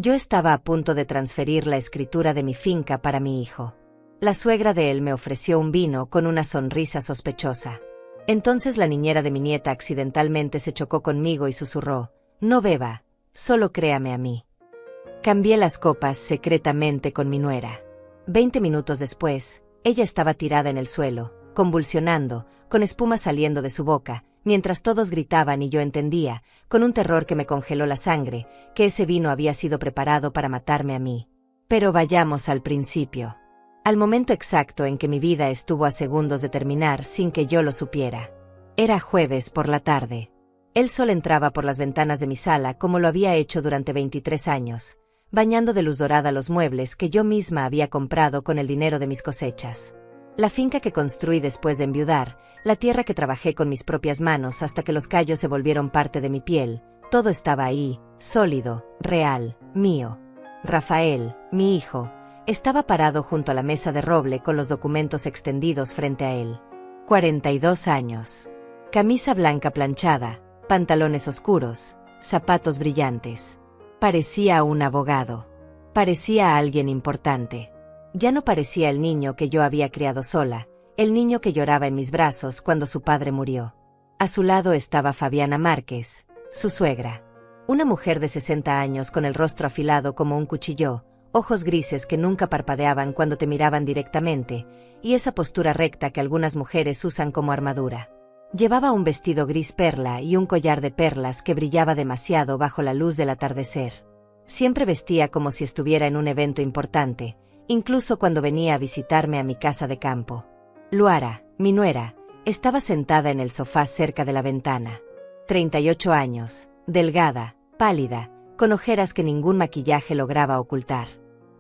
Yo estaba a punto de transferir la escritura de mi finca para mi hijo. La suegra de él me ofreció un vino con una sonrisa sospechosa. Entonces la niñera de mi nieta accidentalmente se chocó conmigo y susurró: «No beba, solo créame a mí». Cambié las copas secretamente con mi nuera. 20 minutos después, ella estaba tirada en el suelo, convulsionando, con espuma saliendo de su boca, mientras todos gritaban y yo entendía, con un terror que me congeló la sangre, que ese vino había sido preparado para matarme a mí. Pero vayamos al principio. Al momento exacto en que mi vida estuvo a segundos de terminar sin que yo lo supiera. Era jueves por la tarde. El sol entraba por las ventanas de mi sala como lo había hecho durante 23 años, bañando de luz dorada los muebles que yo misma había comprado con el dinero de mis cosechas. La finca que construí después de enviudar, la tierra que trabajé con mis propias manos hasta que los callos se volvieron parte de mi piel, todo estaba ahí, sólido, real, mío. Rafael, mi hijo, estaba parado junto a la mesa de roble con los documentos extendidos frente a él. 42 años. Camisa blanca planchada, pantalones oscuros, zapatos brillantes. Parecía un abogado. Parecía alguien importante. Ya no parecía el niño que yo había criado sola, el niño que lloraba en mis brazos cuando su padre murió. A su lado estaba Fabiana Márquez, su suegra. Una mujer de 60 años con el rostro afilado como un cuchillo, ojos grises que nunca parpadeaban cuando te miraban directamente, y esa postura recta que algunas mujeres usan como armadura. Llevaba un vestido gris perla y un collar de perlas que brillaba demasiado bajo la luz del atardecer. Siempre vestía como si estuviera en un evento importante, incluso cuando venía a visitarme a mi casa de campo. Luara, mi nuera, estaba sentada en el sofá cerca de la ventana. 38 años, delgada, pálida, con ojeras que ningún maquillaje lograba ocultar.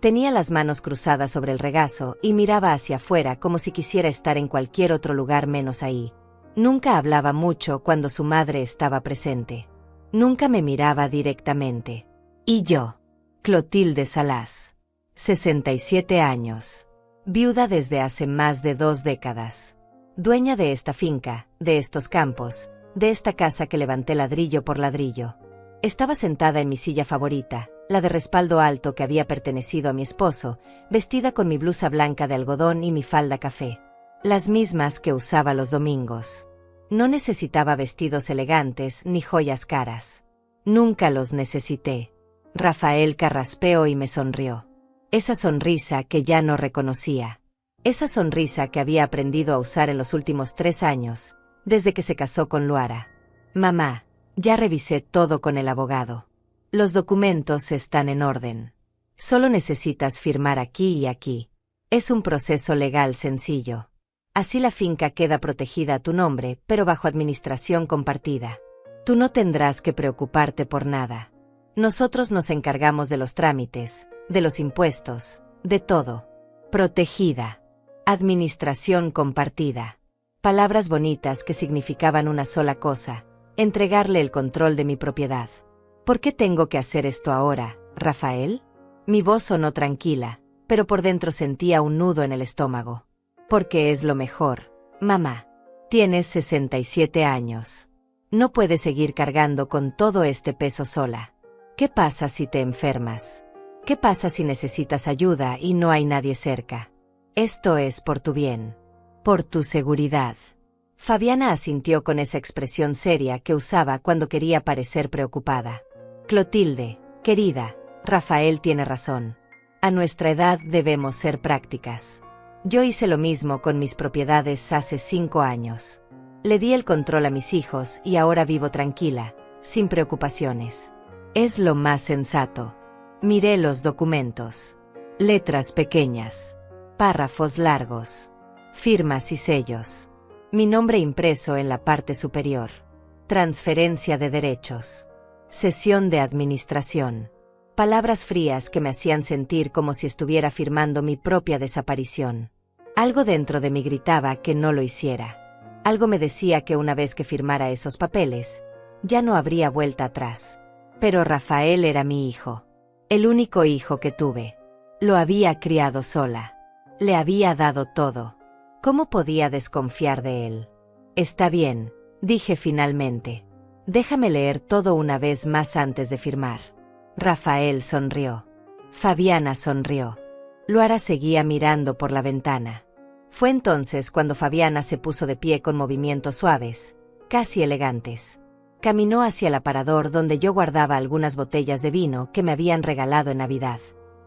Tenía las manos cruzadas sobre el regazo y miraba hacia afuera como si quisiera estar en cualquier otro lugar menos ahí. Nunca hablaba mucho cuando su madre estaba presente. Nunca me miraba directamente. Y yo, Clotilde Salas, 67 años, viuda desde hace más de 2 décadas, dueña de esta finca, de estos campos, de esta casa que levanté ladrillo por ladrillo. Estaba sentada en mi silla favorita, la de respaldo alto que había pertenecido a mi esposo, vestida con mi blusa blanca de algodón y mi falda café. Las mismas que usaba los domingos. No necesitaba vestidos elegantes ni joyas caras. Nunca los necesité. Rafael carraspeó y me sonrió. Esa sonrisa que ya no reconocía. Esa sonrisa que había aprendido a usar en los últimos 3 años, desde que se casó con Luara. Mamá, ya revisé todo con el abogado. Los documentos están en orden. Solo necesitas firmar aquí y aquí. Es un proceso legal sencillo. Así la finca queda protegida a tu nombre, pero bajo administración compartida. Tú no tendrás que preocuparte por nada. Nosotros nos encargamos de los trámites, de los impuestos, de todo. Protegida. Administración compartida. Palabras bonitas que significaban una sola cosa: entregarle el control de mi propiedad. ¿Por qué tengo que hacer esto ahora, Rafael? Mi voz sonó tranquila, pero por dentro sentía un nudo en el estómago. Porque es lo mejor, mamá. Tienes 67 años. No puedes seguir cargando con todo este peso sola. ¿Qué pasa si te enfermas? ¿Qué pasa si necesitas ayuda y no hay nadie cerca? Esto es por tu bien. Por tu seguridad. Fabiana asintió con esa expresión seria que usaba cuando quería parecer preocupada. Clotilde, querida, Rafael tiene razón. A nuestra edad debemos ser prácticas. Yo hice lo mismo con mis propiedades hace 5 años. Le di el control a mis hijos y ahora vivo tranquila, sin preocupaciones. Es lo más sensato. Miré los documentos. Letras pequeñas. Párrafos largos. Firmas y sellos. Mi nombre impreso en la parte superior. Transferencia de derechos. Sesión de administración. Palabras frías que me hacían sentir como si estuviera firmando mi propia desaparición. Algo dentro de mí gritaba que no lo hiciera. Algo me decía que una vez que firmara esos papeles, ya no habría vuelta atrás. Pero Rafael era mi hijo. El único hijo que tuve. Lo había criado sola. Le había dado todo. ¿Cómo podía desconfiar de él? Está bien, dije finalmente. Déjame leer todo una vez más antes de firmar. Rafael sonrió. Fabiana sonrió. Luara seguía mirando por la ventana. Fue entonces cuando Fabiana se puso de pie con movimientos suaves, casi elegantes. Caminó hacia el aparador donde yo guardaba algunas botellas de vino que me habían regalado en Navidad.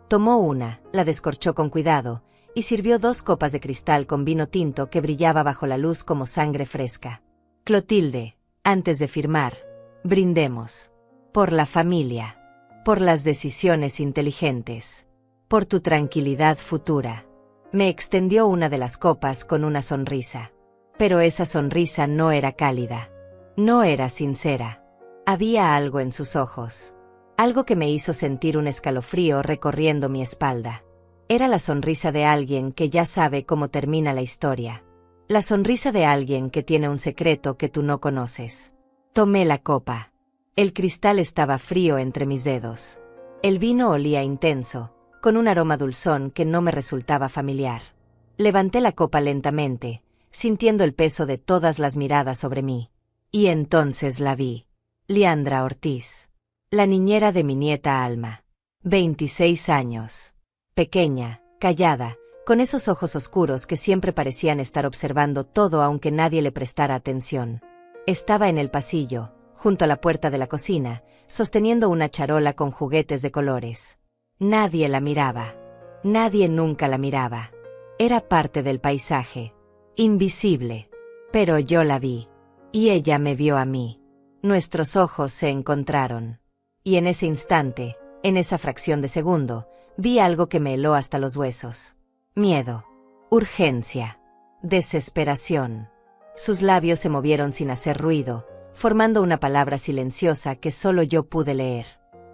Tomó una, la descorchó con cuidado, y sirvió 2 copas de cristal con vino tinto que brillaba bajo la luz como sangre fresca. Clotilde, antes de firmar, brindemos. Por la familia. Por las decisiones inteligentes. Por tu tranquilidad futura. Me extendió una de las copas con una sonrisa. Pero esa sonrisa no era cálida. No era sincera. Había algo en sus ojos. Algo que me hizo sentir un escalofrío recorriendo mi espalda. Era la sonrisa de alguien que ya sabe cómo termina la historia. La sonrisa de alguien que tiene un secreto que tú no conoces. Tomé la copa. El cristal estaba frío entre mis dedos. El vino olía intenso, con un aroma dulzón que no me resultaba familiar. Levanté la copa lentamente, sintiendo el peso de todas las miradas sobre mí. Y entonces la vi. Liandra Ortiz. La niñera de mi nieta Alma. 26 años. Pequeña, callada, con esos ojos oscuros que siempre parecían estar observando todo aunque nadie le prestara atención. Estaba en el pasillo, junto a la puerta de la cocina, sosteniendo una charola con juguetes de colores. Nadie la miraba. Nadie nunca la miraba. Era parte del paisaje. Invisible. Pero yo la vi. Y ella me vio a mí. Nuestros ojos se encontraron. Y en ese instante, en esa fracción de segundo, vi algo que me heló hasta los huesos. Miedo. Urgencia. Desesperación. Sus labios se movieron sin hacer ruido, formando una palabra silenciosa que solo yo pude leer.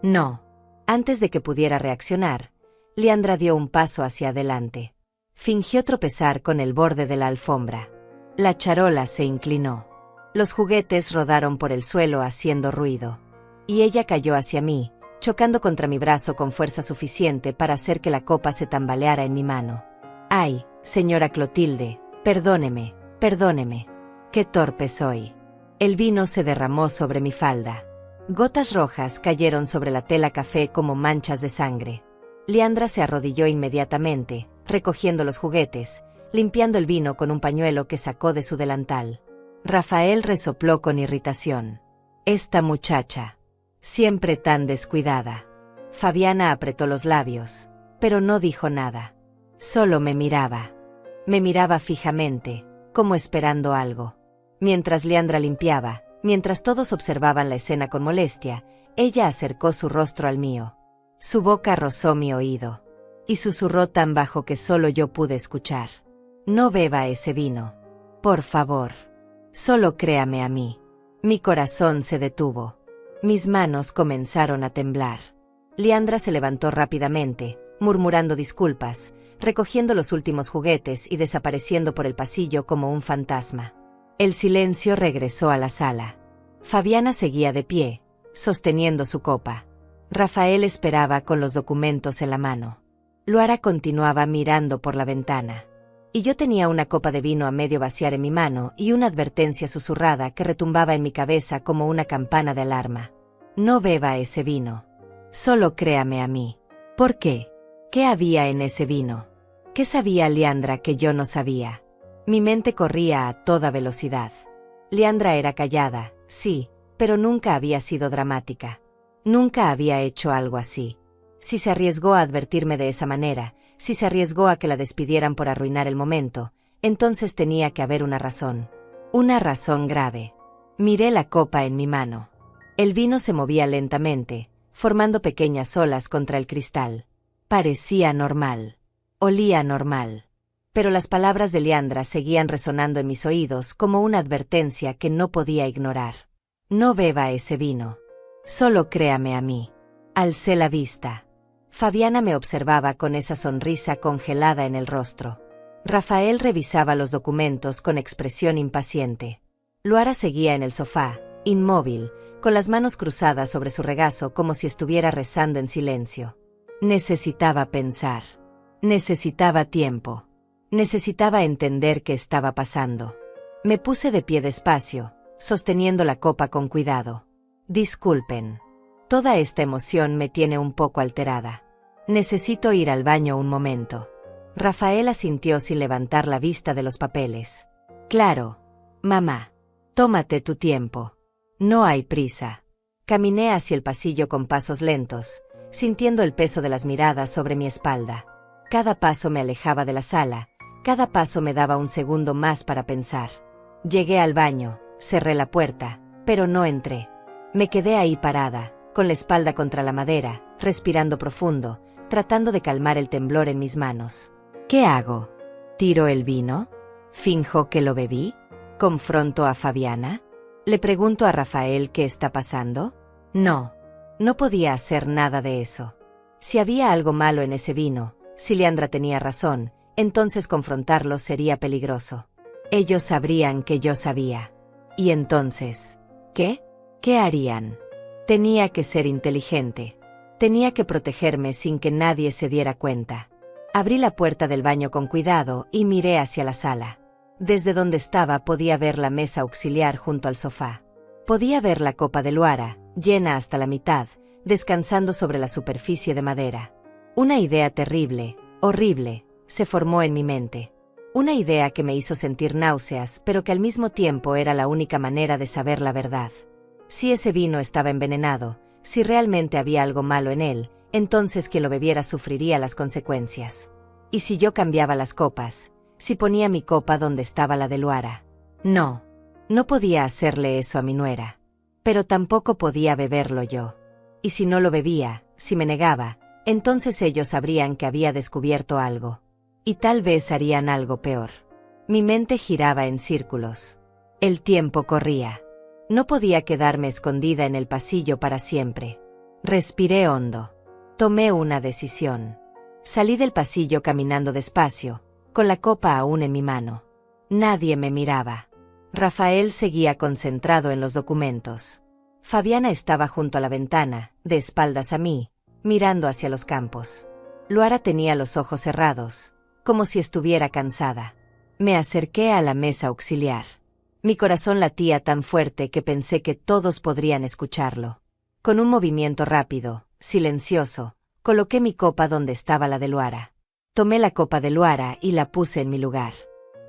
No. Antes de que pudiera reaccionar, Liandra dio un paso hacia adelante. Fingió tropezar con el borde de la alfombra. La charola se inclinó. Los juguetes rodaron por el suelo haciendo ruido. Y ella cayó hacia mí, chocando contra mi brazo con fuerza suficiente para hacer que la copa se tambaleara en mi mano. «Ay, señora Clotilde, perdóneme, perdóneme. Qué torpe soy». El vino se derramó sobre mi falda. Gotas rojas cayeron sobre la tela café como manchas de sangre. Liandra se arrodilló inmediatamente, recogiendo los juguetes, limpiando el vino con un pañuelo que sacó de su delantal. Rafael resopló con irritación. «Esta muchacha. Siempre tan descuidada». Fabiana apretó los labios, pero no dijo nada. Solo me miraba. Me miraba fijamente, como esperando algo. Mientras Liandra limpiaba, mientras todos observaban la escena con molestia, ella acercó su rostro al mío. Su boca rozó mi oído. Y susurró tan bajo que solo yo pude escuchar. «No beba ese vino. Por favor. Solo créame a mí». Mi corazón se detuvo. Mis manos comenzaron a temblar. Liandra se levantó rápidamente, murmurando disculpas, recogiendo los últimos juguetes y desapareciendo por el pasillo como un fantasma. El silencio regresó a la sala. Fabiana seguía de pie, sosteniendo su copa. Rafael esperaba con los documentos en la mano. Luara continuaba mirando por la ventana. Y yo tenía una copa de vino a medio vaciar en mi mano y una advertencia susurrada que retumbaba en mi cabeza como una campana de alarma. «No beba ese vino. Solo créame a mí». ¿Por qué? ¿Qué había en ese vino? ¿Qué sabía Liandra que yo no sabía? Mi mente corría a toda velocidad. Liandra era callada, sí, pero nunca había sido dramática. Nunca había hecho algo así. Si se arriesgó a advertirme de esa manera, si se arriesgó a que la despidieran por arruinar el momento, entonces tenía que haber una razón. Una razón grave. Miré la copa en mi mano. El vino se movía lentamente, formando pequeñas olas contra el cristal. Parecía normal. Olía normal. Pero las palabras de Liandra seguían resonando en mis oídos como una advertencia que no podía ignorar. «No beba ese vino. Solo créame a mí». Alcé la vista. Fabiana me observaba con esa sonrisa congelada en el rostro. Rafael revisaba los documentos con expresión impaciente. Luara seguía en el sofá, inmóvil, con las manos cruzadas sobre su regazo como si estuviera rezando en silencio. Necesitaba pensar. Necesitaba tiempo. Necesitaba entender qué estaba pasando. Me puse de pie despacio, sosteniendo la copa con cuidado. «Disculpen». Toda esta emoción me tiene un poco alterada. Necesito ir al baño un momento. Rafael asintió sin levantar la vista de los papeles. Claro, mamá. Tómate tu tiempo. No hay prisa. Caminé hacia el pasillo con pasos lentos, sintiendo el peso de las miradas sobre mi espalda. Cada paso me alejaba de la sala, cada paso me daba un segundo más para pensar. Llegué al baño, cerré la puerta, pero no entré. Me quedé ahí parada, con la espalda contra la madera, respirando profundo, tratando de calmar el temblor en mis manos. ¿Qué hago? ¿Tiro el vino? ¿Finjo que lo bebí? ¿Confronto a Fabiana? ¿Le pregunto a Rafael qué está pasando? No, no podía hacer nada de eso. Si había algo malo en ese vino, si Leandra tenía razón, entonces confrontarlo sería peligroso. Ellos sabrían que yo sabía. Y entonces, ¿qué? ¿Qué harían? Tenía que ser inteligente. Tenía que protegerme sin que nadie se diera cuenta. Abrí la puerta del baño con cuidado y miré hacia la sala. Desde donde estaba podía ver la mesa auxiliar junto al sofá. Podía ver la copa de Luara, llena hasta la mitad, descansando sobre la superficie de madera. Una idea terrible, horrible, se formó en mi mente. Una idea que me hizo sentir náuseas, pero que al mismo tiempo era la única manera de saber la verdad. Si ese vino estaba envenenado, si realmente había algo malo en él, entonces quien lo bebiera sufriría las consecuencias. ¿Y si yo cambiaba las copas? Si ponía mi copa donde estaba la de Luara. No, no podía hacerle eso a mi nuera. Pero tampoco podía beberlo yo. Y si no lo bebía, si me negaba, entonces ellos sabrían que había descubierto algo. Y tal vez harían algo peor. Mi mente giraba en círculos. El tiempo corría. No podía quedarme escondida en el pasillo para siempre. Respiré hondo. Tomé una decisión. Salí del pasillo caminando despacio, con la copa aún en mi mano. Nadie me miraba. Rafael seguía concentrado en los documentos. Fabiana estaba junto a la ventana, de espaldas a mí, mirando hacia los campos. Luara tenía los ojos cerrados, como si estuviera cansada. Me acerqué a la mesa auxiliar. Mi corazón latía tan fuerte que pensé que todos podrían escucharlo. Con un movimiento rápido, silencioso, coloqué mi copa donde estaba la de Luara. Tomé la copa de Luara y la puse en mi lugar.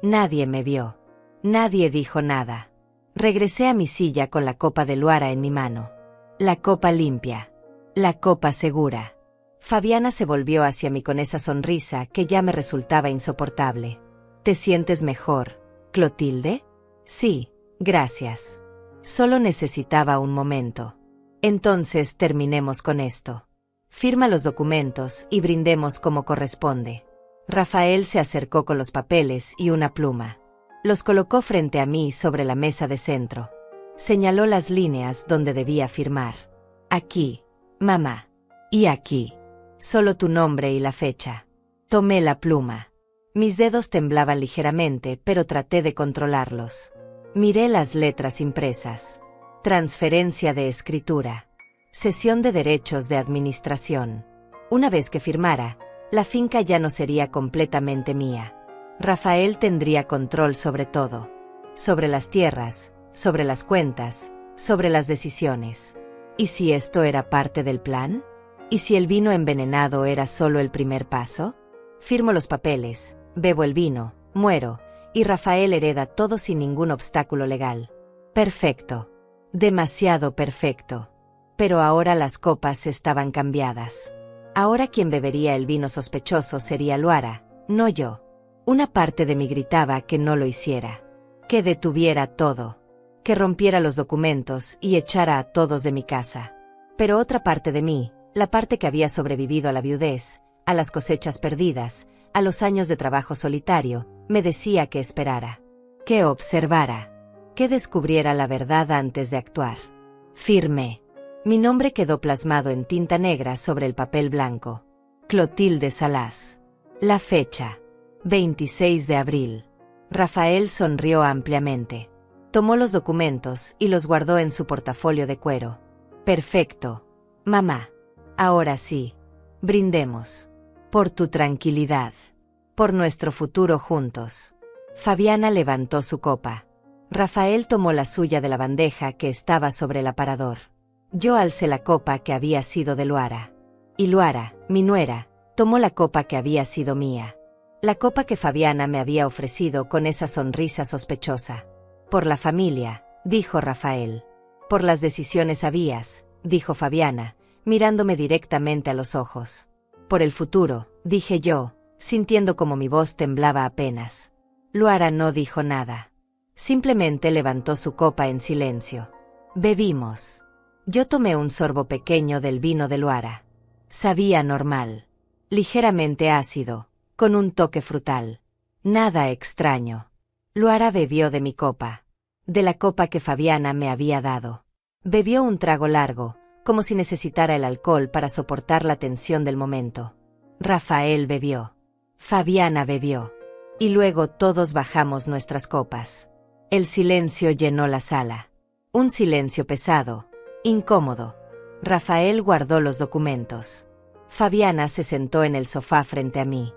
Nadie me vio. Nadie dijo nada. Regresé a mi silla con la copa de Luara en mi mano. La copa limpia. La copa segura. Fabiana se volvió hacia mí con esa sonrisa que ya me resultaba insoportable. ¿Te sientes mejor, Clotilde? Sí, gracias. Solo necesitaba un momento. Entonces terminemos con esto. Firma los documentos y brindemos como corresponde. Rafael se acercó con los papeles y una pluma. Los colocó frente a mí sobre la mesa de centro. Señaló las líneas donde debía firmar. Aquí, mamá. Y aquí. Solo tu nombre y la fecha. Tomé la pluma. Mis dedos temblaban ligeramente, pero traté de controlarlos. Miré las letras impresas. Transferencia de escritura. Cesión de derechos de administración. Una vez que firmara, la finca ya no sería completamente mía. Rafael tendría control sobre todo. Sobre las tierras, sobre las cuentas, sobre las decisiones. ¿Y si esto era parte del plan? ¿Y si el vino envenenado era solo el primer paso? Firmo los papeles, bebo el vino, muero, y Rafael hereda todo sin ningún obstáculo legal. Perfecto. Demasiado perfecto. Pero ahora las copas estaban cambiadas. Ahora quien bebería el vino sospechoso sería Luara, no yo. Una parte de mí gritaba que no lo hiciera. Que detuviera todo. Que rompiera los documentos y echara a todos de mi casa. Pero otra parte de mí, la parte que había sobrevivido a la viudez, a las cosechas perdidas, a los años de trabajo solitario, me decía que esperara. Que observara. Que descubriera la verdad antes de actuar. Firmé. Mi nombre quedó plasmado en tinta negra sobre el papel blanco. Clotilde Salas. La fecha. 26 de abril. Rafael sonrió ampliamente. Tomó los documentos y los guardó en su portafolio de cuero. Perfecto. Mamá. Ahora sí. Brindemos. Por tu tranquilidad. Por nuestro futuro juntos. Fabiana levantó su copa. Rafael tomó la suya de la bandeja que estaba sobre el aparador. Yo alcé la copa que había sido de Luara. Y Luara, mi nuera, tomó la copa que había sido mía. La copa que Fabiana me había ofrecido con esa sonrisa sospechosa. Por la familia, dijo Rafael. Por las decisiones sabias, dijo Fabiana, mirándome directamente a los ojos. Por el futuro, dije yo, sintiendo como mi voz temblaba apenas. Luara no dijo nada. Simplemente levantó su copa en silencio. Bebimos. Yo tomé un sorbo pequeño del vino de Luara. Sabía normal. Ligeramente ácido, con un toque frutal. Nada extraño. Luara bebió de mi copa. De la copa que Fabiana me había dado. Bebió un trago largo, como si necesitara el alcohol para soportar la tensión del momento. Rafael bebió. Fabiana bebió. Y luego todos bajamos nuestras copas. El silencio llenó la sala. Un silencio pesado, incómodo. Rafael guardó los documentos. Fabiana se sentó en el sofá frente a mí.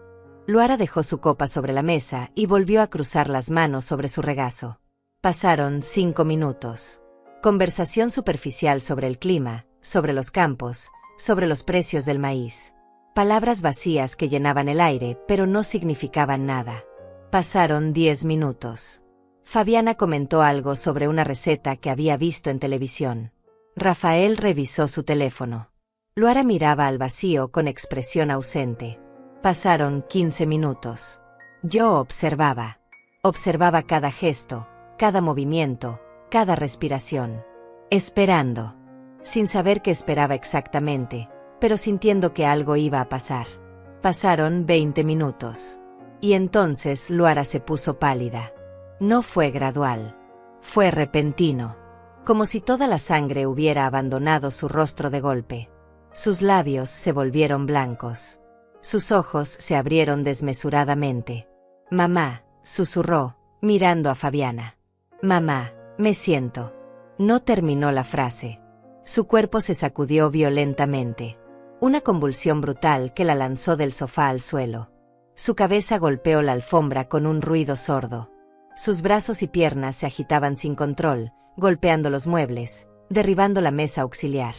Luara dejó su copa sobre la mesa y volvió a cruzar las manos sobre su regazo. Pasaron 5 minutos. Conversación superficial sobre el clima, sobre los campos, sobre los precios del maíz. Palabras vacías que llenaban el aire, pero no significaban nada. Pasaron 10 minutos. Fabiana comentó algo sobre una receta que había visto en televisión. Rafael revisó su teléfono. Luara miraba al vacío con expresión ausente. Pasaron 15 minutos. Yo observaba. Observaba cada gesto, cada movimiento, cada respiración. Esperando. Sin saber qué esperaba exactamente, pero sintiendo que algo iba a pasar. Pasaron 20 minutos. Y entonces Luara se puso pálida. No fue gradual. Fue repentino. Como si toda la sangre hubiera abandonado su rostro de golpe. Sus labios se volvieron blancos. Sus ojos se abrieron desmesuradamente. Mamá, susurró, mirando a Fabiana. Mamá, me siento. No terminó la frase. Su cuerpo se sacudió violentamente. Una convulsión brutal que la lanzó del sofá al suelo. Su cabeza golpeó la alfombra con un ruido sordo. Sus brazos y piernas se agitaban sin control, golpeando los muebles, derribando la mesa auxiliar.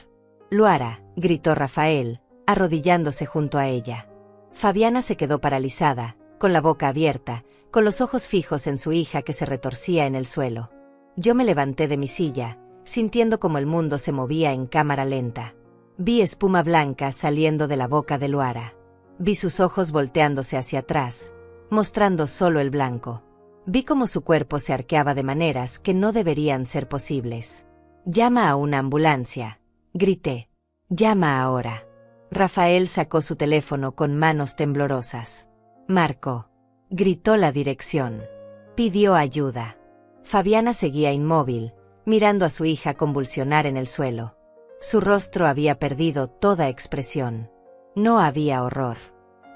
Luara, gritó Rafael, arrodillándose junto a ella. Fabiana se quedó paralizada, con la boca abierta, con los ojos fijos en su hija que se retorcía en el suelo. Yo me levanté de mi silla, sintiendo como el mundo se movía en cámara lenta. Vi espuma blanca saliendo de la boca de Luara. Vi sus ojos volteándose hacia atrás, mostrando solo el blanco. Vi cómo su cuerpo se arqueaba de maneras que no deberían ser posibles. «Llama a una ambulancia», grité. «Llama ahora». Rafael sacó su teléfono con manos temblorosas. «Marco», gritó la dirección. Pidió ayuda. Fabiana seguía inmóvil, mirando a su hija convulsionar en el suelo. Su rostro había perdido toda expresión. No había horror.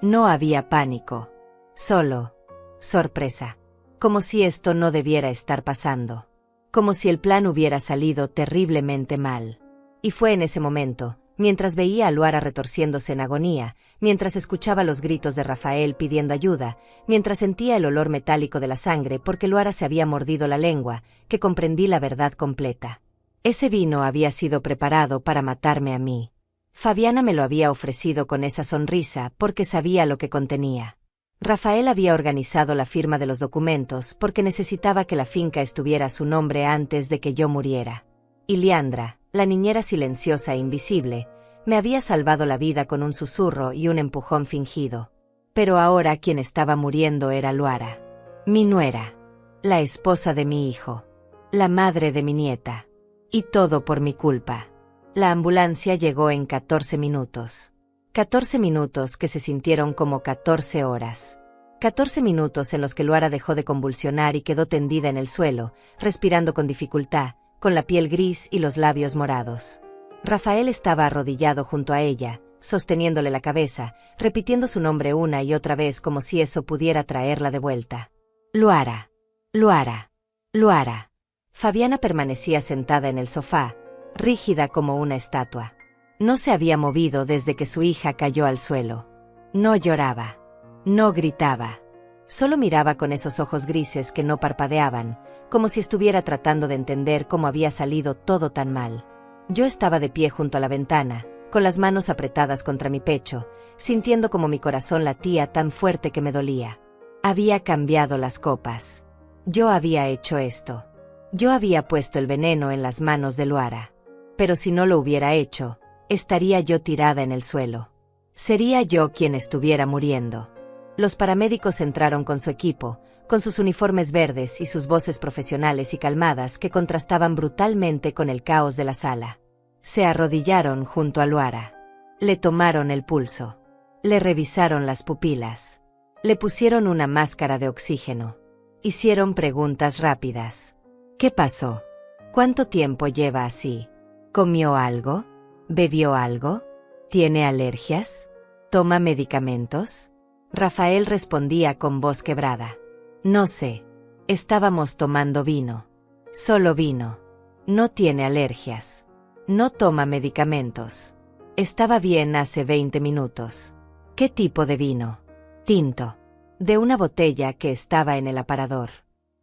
No había pánico. Solo sorpresa. Como si esto no debiera estar pasando. Como si el plan hubiera salido terriblemente mal. Y fue en ese momento, mientras veía a Luara retorciéndose en agonía, mientras escuchaba los gritos de Rafael pidiendo ayuda, mientras sentía el olor metálico de la sangre porque Luara se había mordido la lengua, que comprendí la verdad completa. Ese vino había sido preparado para matarme a mí. Fabiana me lo había ofrecido con esa sonrisa porque sabía lo que contenía. Rafael había organizado la firma de los documentos porque necesitaba que la finca estuviera a su nombre antes de que yo muriera. Y Liandra, la niñera silenciosa e invisible, me había salvado la vida con un susurro y un empujón fingido. Pero ahora quien estaba muriendo era Luara. Mi nuera. La esposa de mi hijo. La madre de mi nieta. Y todo por mi culpa. La ambulancia llegó en 14 minutos. 14 minutos que se sintieron como 14 horas. 14 minutos en los que Luara dejó de convulsionar y quedó tendida en el suelo, respirando con dificultad, con la piel gris y los labios morados. Rafael estaba arrodillado junto a ella, sosteniéndole la cabeza, repitiendo su nombre una y otra vez como si eso pudiera traerla de vuelta. Luara. Luara. Luara. Fabiana permanecía sentada en el sofá, rígida como una estatua. No se había movido desde que su hija cayó al suelo. No lloraba. No gritaba. Solo miraba con esos ojos grises que no parpadeaban, como si estuviera tratando de entender cómo había salido todo tan mal. Yo estaba de pie junto a la ventana, con las manos apretadas contra mi pecho, sintiendo como mi corazón latía tan fuerte que me dolía. Había cambiado las copas. Yo había hecho esto. Yo había puesto el veneno en las manos de Luara. Pero si no lo hubiera hecho, estaría yo tirada en el suelo. Sería yo quien estuviera muriendo. Los paramédicos entraron con su equipo, con sus uniformes verdes y sus voces profesionales y calmadas que contrastaban brutalmente con el caos de la sala. Se arrodillaron junto a Luara. Le tomaron el pulso. Le revisaron las pupilas. Le pusieron una máscara de oxígeno. Hicieron preguntas rápidas. ¿Qué pasó? ¿Cuánto tiempo lleva así? ¿Comió algo? ¿Bebió algo? ¿Tiene alergias? ¿Toma medicamentos? Rafael respondía con voz quebrada. No sé. Estábamos tomando vino. Solo vino. No tiene alergias. No toma medicamentos. Estaba bien hace 20 minutos. ¿Qué tipo de vino? Tinto. De una botella que estaba en el aparador.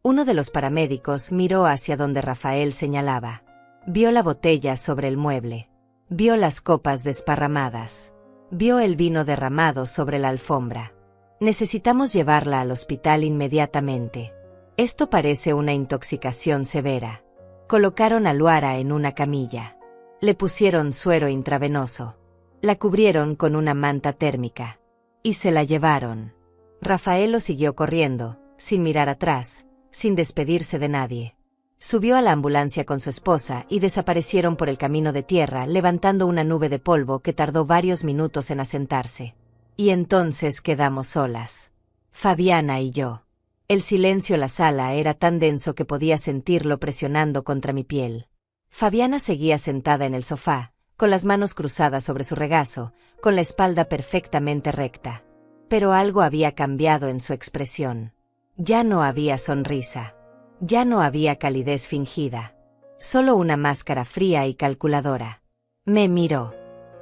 Uno de los paramédicos miró hacia donde Rafael señalaba. Vio la botella sobre el mueble. Vio las copas desparramadas. Vio el vino derramado sobre la alfombra. Necesitamos llevarla al hospital inmediatamente. Esto parece una intoxicación severa. Colocaron a Luara en una camilla. Le pusieron suero intravenoso. La cubrieron con una manta térmica. Y se la llevaron. Rafael lo siguió corriendo, sin mirar atrás, sin despedirse de nadie. Subió a la ambulancia con su esposa y desaparecieron por el camino de tierra, levantando una nube de polvo que tardó varios minutos en asentarse. Y entonces quedamos solas. Fabiana y yo. El silencio en la sala era tan denso que podía sentirlo presionando contra mi piel. Fabiana seguía sentada en el sofá, con las manos cruzadas sobre su regazo, con la espalda perfectamente recta. Pero algo había cambiado en su expresión. Ya no había sonrisa. Ya no había calidez fingida. Solo una máscara fría y calculadora. Me miró.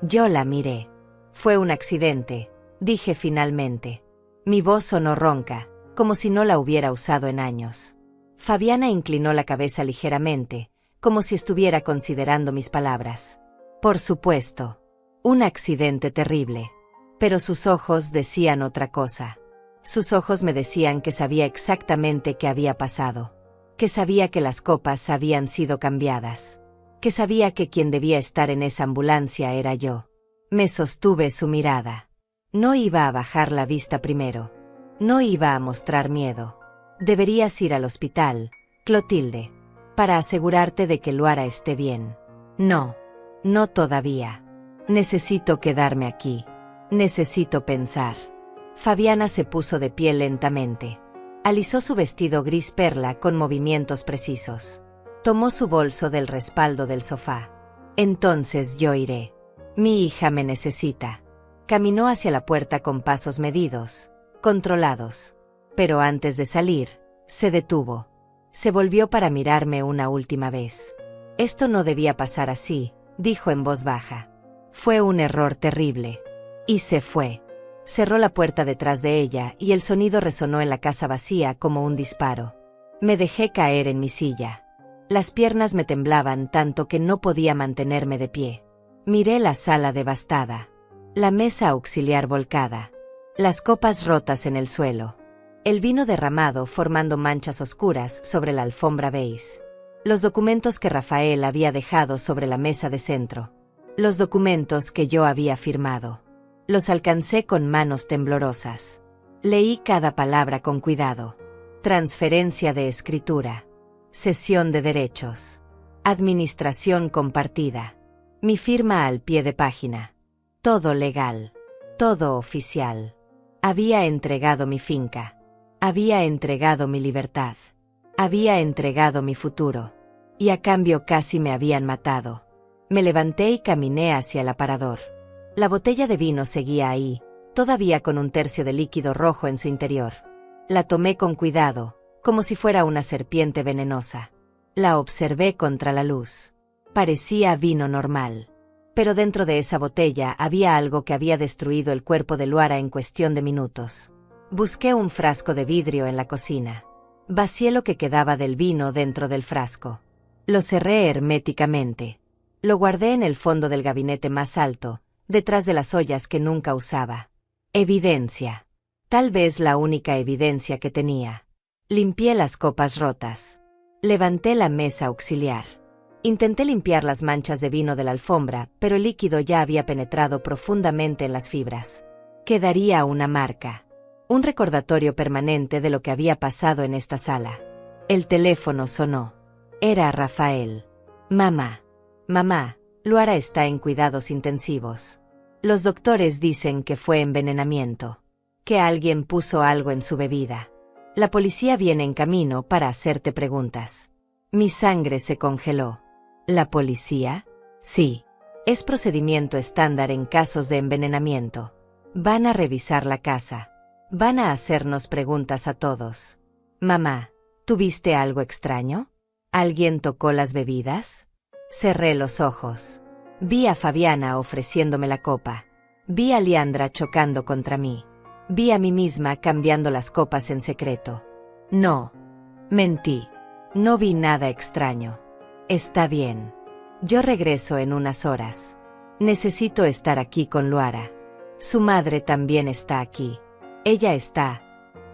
Yo la miré. Fue un accidente, dije finalmente. Mi voz sonó ronca, como si no la hubiera usado en años. Fabiana inclinó la cabeza ligeramente, como si estuviera considerando mis palabras. Por supuesto. Un accidente terrible. Pero sus ojos decían otra cosa. Sus ojos me decían que sabía exactamente qué había pasado. Que sabía que las copas habían sido cambiadas. Que sabía que quien debía estar en esa ambulancia era yo. Me sostuve su mirada. No iba a bajar la vista primero. No iba a mostrar miedo. Deberías ir al hospital, Clotilde, para asegurarte de que Luara esté bien. No. No todavía. Necesito quedarme aquí. Necesito pensar. Fabiana se puso de pie lentamente. Alisó su vestido gris perla con movimientos precisos. Tomó su bolso del respaldo del sofá. Entonces yo iré. Mi hija me necesita. Caminó hacia la puerta con pasos medidos, controlados. Pero antes de salir, se detuvo. Se volvió para mirarme una última vez. Esto no debía pasar así, dijo en voz baja. Fue un error terrible. Y se fue. Cerró la puerta detrás de ella y el sonido resonó en la casa vacía como un disparo. Me dejé caer en mi silla. Las piernas me temblaban tanto que no podía mantenerme de pie. Miré la sala devastada. La mesa auxiliar volcada. Las copas rotas en el suelo. El vino derramado formando manchas oscuras sobre la alfombra beige. Los documentos que Rafael había dejado sobre la mesa de centro. Los documentos que yo había firmado. Los alcancé con manos temblorosas. Leí cada palabra con cuidado. Transferencia de escritura. Cesión de derechos. Administración compartida. Mi firma al pie de página. Todo legal. Todo oficial. Había entregado mi finca. Había entregado mi libertad. Había entregado mi futuro. Y a cambio casi me habían matado. Me levanté y caminé hacia el aparador. La botella de vino seguía ahí, todavía con un tercio de líquido rojo en su interior. La tomé con cuidado, como si fuera una serpiente venenosa. La observé contra la luz. Parecía vino normal. Pero dentro de esa botella había algo que había destruido el cuerpo de Luara en cuestión de minutos. Busqué un frasco de vidrio en la cocina. Vacié lo que quedaba del vino dentro del frasco. Lo cerré herméticamente. Lo guardé en el fondo del gabinete más alto, detrás de las ollas que nunca usaba. Evidencia. Tal vez la única evidencia que tenía. Limpié las copas rotas. Levanté la mesa auxiliar. Intenté limpiar las manchas de vino de la alfombra, pero el líquido ya había penetrado profundamente en las fibras. Quedaría una marca. Un recordatorio permanente de lo que había pasado en esta sala. El teléfono sonó. Era Rafael. Mamá. Mamá, Luara está en cuidados intensivos. Los doctores dicen que fue envenenamiento. Que alguien puso algo en su bebida. La policía viene en camino para hacerte preguntas. Mi sangre se congeló. ¿La policía? Sí. Es procedimiento estándar en casos de envenenamiento. Van a revisar la casa. Van a hacernos preguntas a todos. Mamá, ¿tuviste algo extraño? ¿Alguien tocó las bebidas? Cerré los ojos. Vi a Fabiana ofreciéndome la copa. Vi a Liandra chocando contra mí. Vi a mí misma cambiando las copas en secreto. No. Mentí. No vi nada extraño. Está bien. Yo regreso en unas horas. Necesito estar aquí con Luara. Su madre también está aquí. Ella está...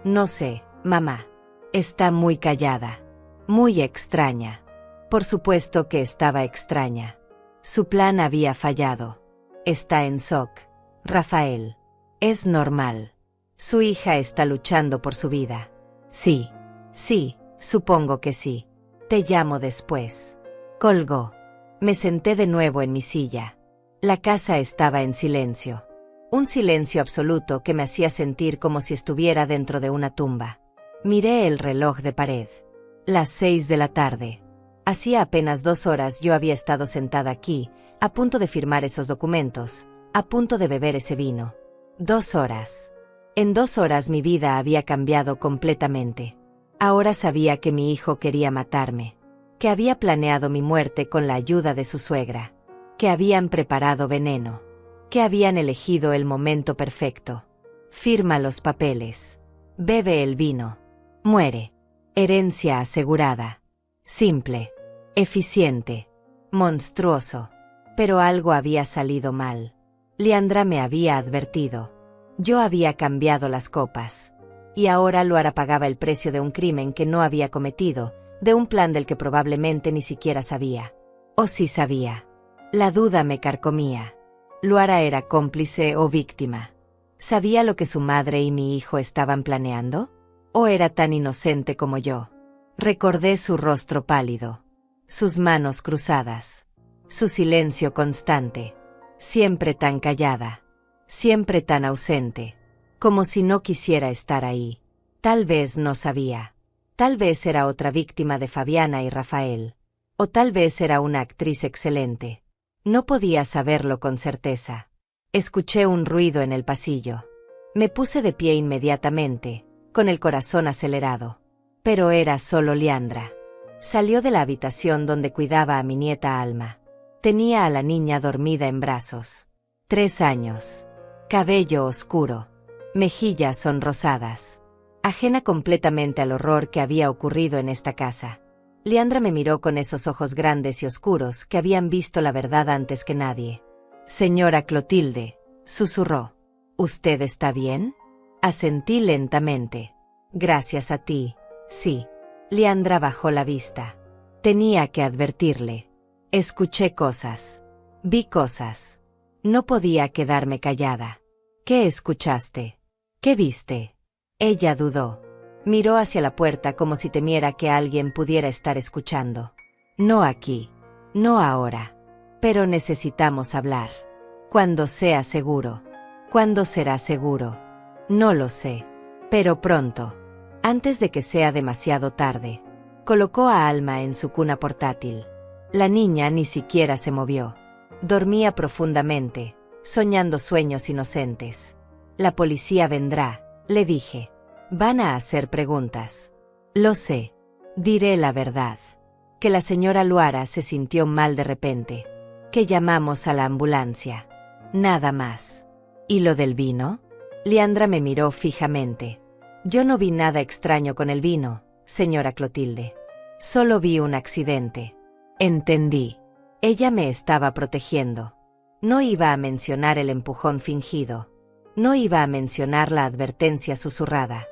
No sé, mamá. Está muy callada. Muy extraña. Por supuesto que estaba extraña. Su plan había fallado. Está en shock. Rafael. Es normal. Su hija está luchando por su vida. Sí. Sí, supongo que sí. Te llamo después. Colgó. Me senté de nuevo en mi silla. La casa estaba en silencio. Un silencio absoluto que me hacía sentir como si estuviera dentro de una tumba. Miré el reloj de pared. Las 6 de la tarde. Hacía apenas 2 horas yo había estado sentada aquí, a punto de firmar esos documentos, a punto de beber ese vino. 2 horas. En 2 horas mi vida había cambiado completamente. Ahora sabía que mi hijo quería matarme, que había planeado mi muerte con la ayuda de su suegra, que habían preparado veneno, que habían elegido el momento perfecto. Firma los papeles. Bebe el vino. Muere. Herencia asegurada. Simple. Eficiente. Monstruoso. Pero algo había salido mal. Liandra me había advertido. Yo había cambiado las copas. Y ahora Luara pagaba el precio de un crimen que no había cometido, de un plan del que probablemente ni siquiera sabía. O sí sabía. La duda me carcomía. ¿Luara era cómplice o víctima? ¿Sabía lo que su madre y mi hijo estaban planeando? ¿O era tan inocente como yo? Recordé su rostro pálido, sus manos cruzadas, su silencio constante, siempre tan callada, siempre tan ausente, como si no quisiera estar ahí. Tal vez no sabía. Tal vez era otra víctima de Fabiana y Rafael. O tal vez era una actriz excelente. No podía saberlo con certeza. Escuché un ruido en el pasillo. Me puse de pie inmediatamente, con el corazón acelerado. Pero era solo Liandra. Salió de la habitación donde cuidaba a mi nieta Alma. Tenía a la niña dormida en brazos. 3 años. Cabello oscuro. Mejillas sonrosadas. Ajena completamente al horror que había ocurrido en esta casa. Liandra me miró con esos ojos grandes y oscuros que habían visto la verdad antes que nadie. Señora Clotilde, susurró. ¿Usted está bien? Asentí lentamente. Gracias a ti, sí. Liandra bajó la vista. Tenía que advertirle. Escuché cosas. Vi cosas. No podía quedarme callada. ¿Qué escuchaste? ¿Qué viste? Ella dudó. Miró hacia la puerta como si temiera que alguien pudiera estar escuchando. No aquí. No ahora. Pero necesitamos hablar. Cuando sea seguro. ¿Cuándo será seguro? No lo sé. Pero pronto. Antes de que sea demasiado tarde. Colocó a Alma en su cuna portátil. La niña ni siquiera se movió. Dormía profundamente, soñando sueños inocentes. La policía vendrá, le dije. Van a hacer preguntas. Lo sé. Diré la verdad. Que la señora Luara se sintió mal de repente. Que llamamos a la ambulancia. Nada más. ¿Y lo del vino? Liandra me miró fijamente. Yo no vi nada extraño con el vino, señora Clotilde. Solo vi un accidente. Entendí. Ella me estaba protegiendo. No iba a mencionar el empujón fingido. No iba a mencionar la advertencia susurrada.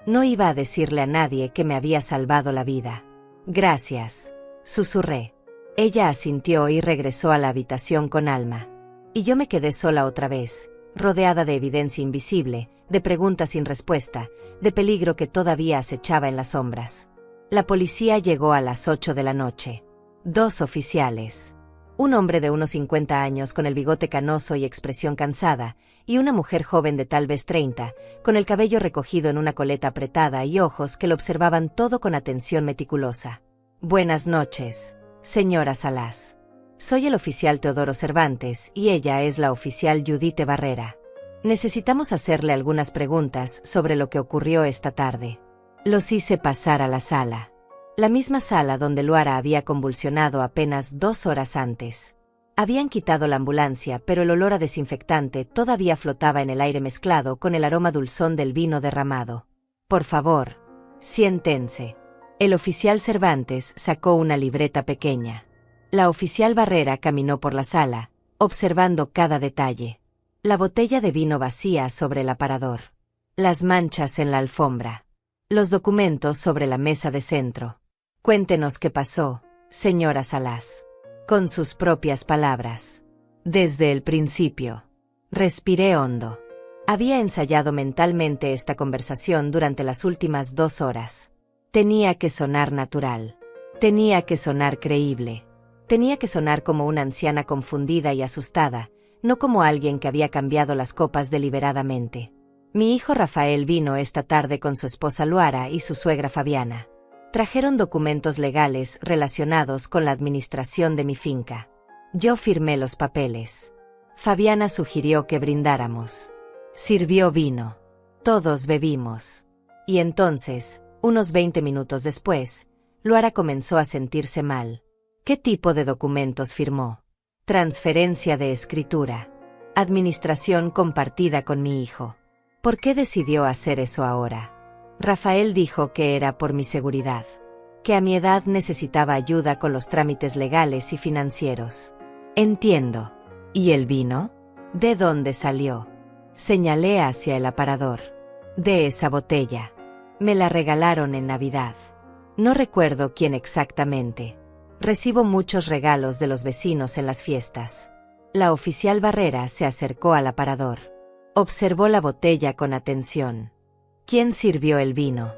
No iba a decirle a nadie que me había salvado la vida. Gracias, susurré. Ella asintió y regresó a la habitación con Alma. Y yo me quedé sola otra vez, rodeada de evidencia invisible, de preguntas sin respuesta, de peligro que todavía acechaba en las sombras. La policía llegó a las 8 de la noche. 2 oficiales. Un hombre de unos 50 años con el bigote canoso y expresión cansada, y una mujer joven de tal vez 30, con el cabello recogido en una coleta apretada y ojos que lo observaban todo con atención meticulosa. Buenas noches, señora Salas. Soy el oficial Teodoro Cervantes y ella es la oficial Judite Barrera. Necesitamos hacerle algunas preguntas sobre lo que ocurrió esta tarde. Los hice pasar a la sala. La misma sala donde Luara había convulsionado apenas 2 horas antes. Habían quitado la ambulancia, pero el olor a desinfectante todavía flotaba en el aire mezclado con el aroma dulzón del vino derramado. Por favor, siéntense. El oficial Cervantes sacó una libreta pequeña. La oficial Barrera caminó por la sala, observando cada detalle. La botella de vino vacía sobre el aparador. Las manchas en la alfombra. Los documentos sobre la mesa de centro. Cuéntenos qué pasó, señora Salas. Con sus propias palabras. Desde el principio. Respiré hondo. Había ensayado mentalmente esta conversación durante las últimas 2 horas. Tenía que sonar natural. Tenía que sonar creíble. Tenía que sonar como una anciana confundida y asustada, no como alguien que había cambiado las copas deliberadamente. Mi hijo Rafael vino esta tarde con su esposa Luara y su suegra Fabiana. Trajeron documentos legales relacionados con la administración de mi finca. Yo firmé los papeles. Fabiana sugirió que brindáramos. Sirvió vino. Todos bebimos. Y entonces, unos 20 minutos después, Luara comenzó a sentirse mal. ¿Qué tipo de documentos firmó? Transferencia de escritura. Administración compartida con mi hijo. ¿Por qué decidió hacer eso ahora? Rafael dijo que era por mi seguridad. Que a mi edad necesitaba ayuda con los trámites legales y financieros. Entiendo. ¿Y el vino? ¿De dónde salió? Señalé hacia el aparador. De esa botella. Me la regalaron en Navidad. No recuerdo quién exactamente. Recibo muchos regalos de los vecinos en las fiestas. La oficial Barrera se acercó al aparador. Observó la botella con atención. ¿Quién sirvió el vino?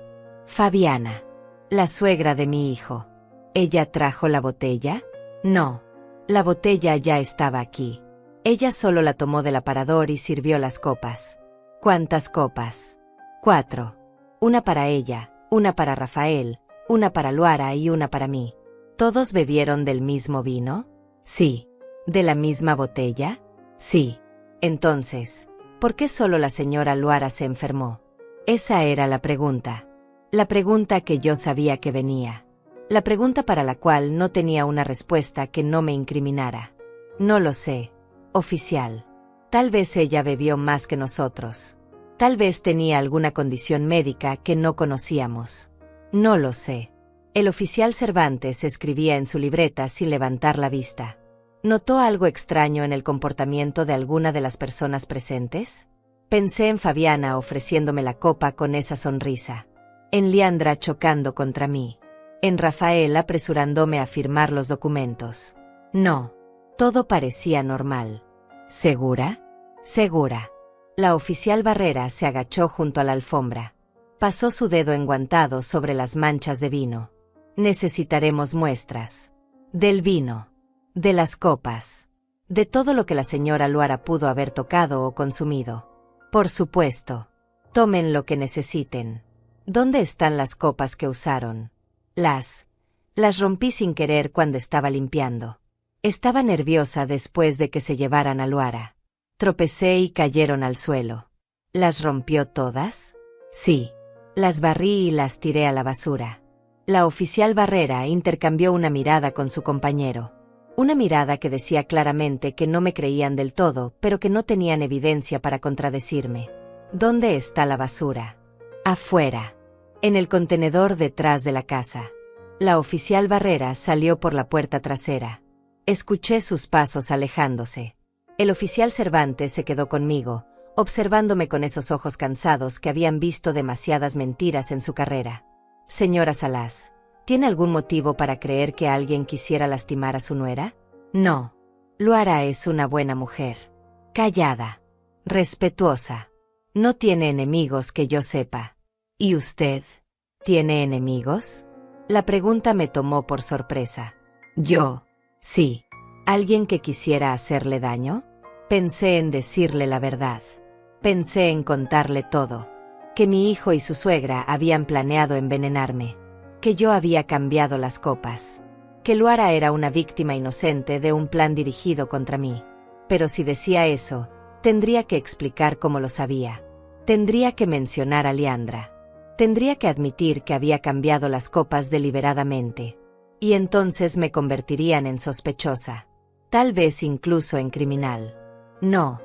Fabiana, la suegra de mi hijo. ¿Ella trajo la botella? No. La botella ya estaba aquí. Ella solo la tomó del aparador y sirvió las copas. ¿Cuántas copas? 4. Una para ella, una para Rafael, una para Luara y una para mí. ¿Todos bebieron del mismo vino? Sí. ¿De la misma botella? Sí. Entonces, ¿por qué solo la señora Luara se enfermó? Esa era la pregunta. La pregunta que yo sabía que venía. La pregunta para la cual no tenía una respuesta que no me incriminara. No lo sé, oficial. Tal vez ella bebió más que nosotros. Tal vez tenía alguna condición médica que no conocíamos. No lo sé. El oficial Cervantes escribía en su libreta sin levantar la vista. ¿Notó algo extraño en el comportamiento de alguna de las personas presentes? Pensé en Fabiana ofreciéndome la copa con esa sonrisa. En Liandra chocando contra mí. En Rafael apresurándome a firmar los documentos. No. Todo parecía normal. ¿Segura? Segura. La oficial Barrera se agachó junto a la alfombra. Pasó su dedo enguantado sobre las manchas de vino. Necesitaremos muestras. Del vino. De las copas. De todo lo que la señora Luara pudo haber tocado o consumido. Por supuesto. Tomen lo que necesiten. ¿Dónde están las copas que usaron? Las rompí sin querer cuando estaba limpiando. Estaba nerviosa después de que se llevaran a Luara. Tropecé y cayeron al suelo. ¿Las rompió todas? Sí. Las barrí y las tiré a la basura. La oficial Barrera intercambió una mirada con su compañero. Una mirada que decía claramente que no me creían del todo, pero que no tenían evidencia para contradecirme. ¿Dónde está la basura? Afuera. En el contenedor detrás de la casa. La oficial Barrera salió por la puerta trasera. Escuché sus pasos alejándose. El oficial Cervantes se quedó conmigo, observándome con esos ojos cansados que habían visto demasiadas mentiras en su carrera. Señora Salas, ¿tiene algún motivo para creer que alguien quisiera lastimar a su nuera? No. Luara es una buena mujer. Callada. Respetuosa. No tiene enemigos que yo sepa. ¿Y usted? ¿Tiene enemigos? La pregunta me tomó por sorpresa. Yo. Sí. ¿Alguien que quisiera hacerle daño? Pensé en decirle la verdad. Pensé en contarle todo. Que mi hijo y su suegra habían planeado envenenarme. Que yo había cambiado las copas. Que Luara era una víctima inocente de un plan dirigido contra mí. Pero si decía eso, tendría que explicar cómo lo sabía. Tendría que mencionar a Liandra. Tendría que admitir que había cambiado las copas deliberadamente. Y entonces me convertirían en sospechosa. Tal vez incluso en criminal. No.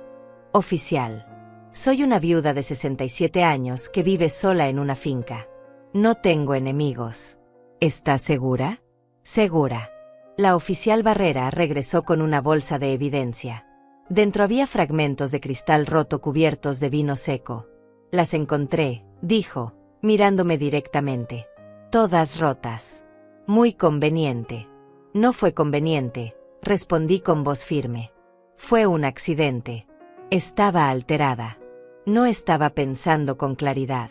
Oficial. Soy una viuda de 67 años que vive sola en una finca. No tengo enemigos. ¿Está segura? Segura. La oficial Barrera regresó con una bolsa de evidencia. Dentro había fragmentos de cristal roto cubiertos de vino seco. Las encontré, dijo, mirándome directamente. Todas rotas. Muy conveniente. No fue conveniente, respondí con voz firme. Fue un accidente. Estaba alterada. No estaba pensando con claridad.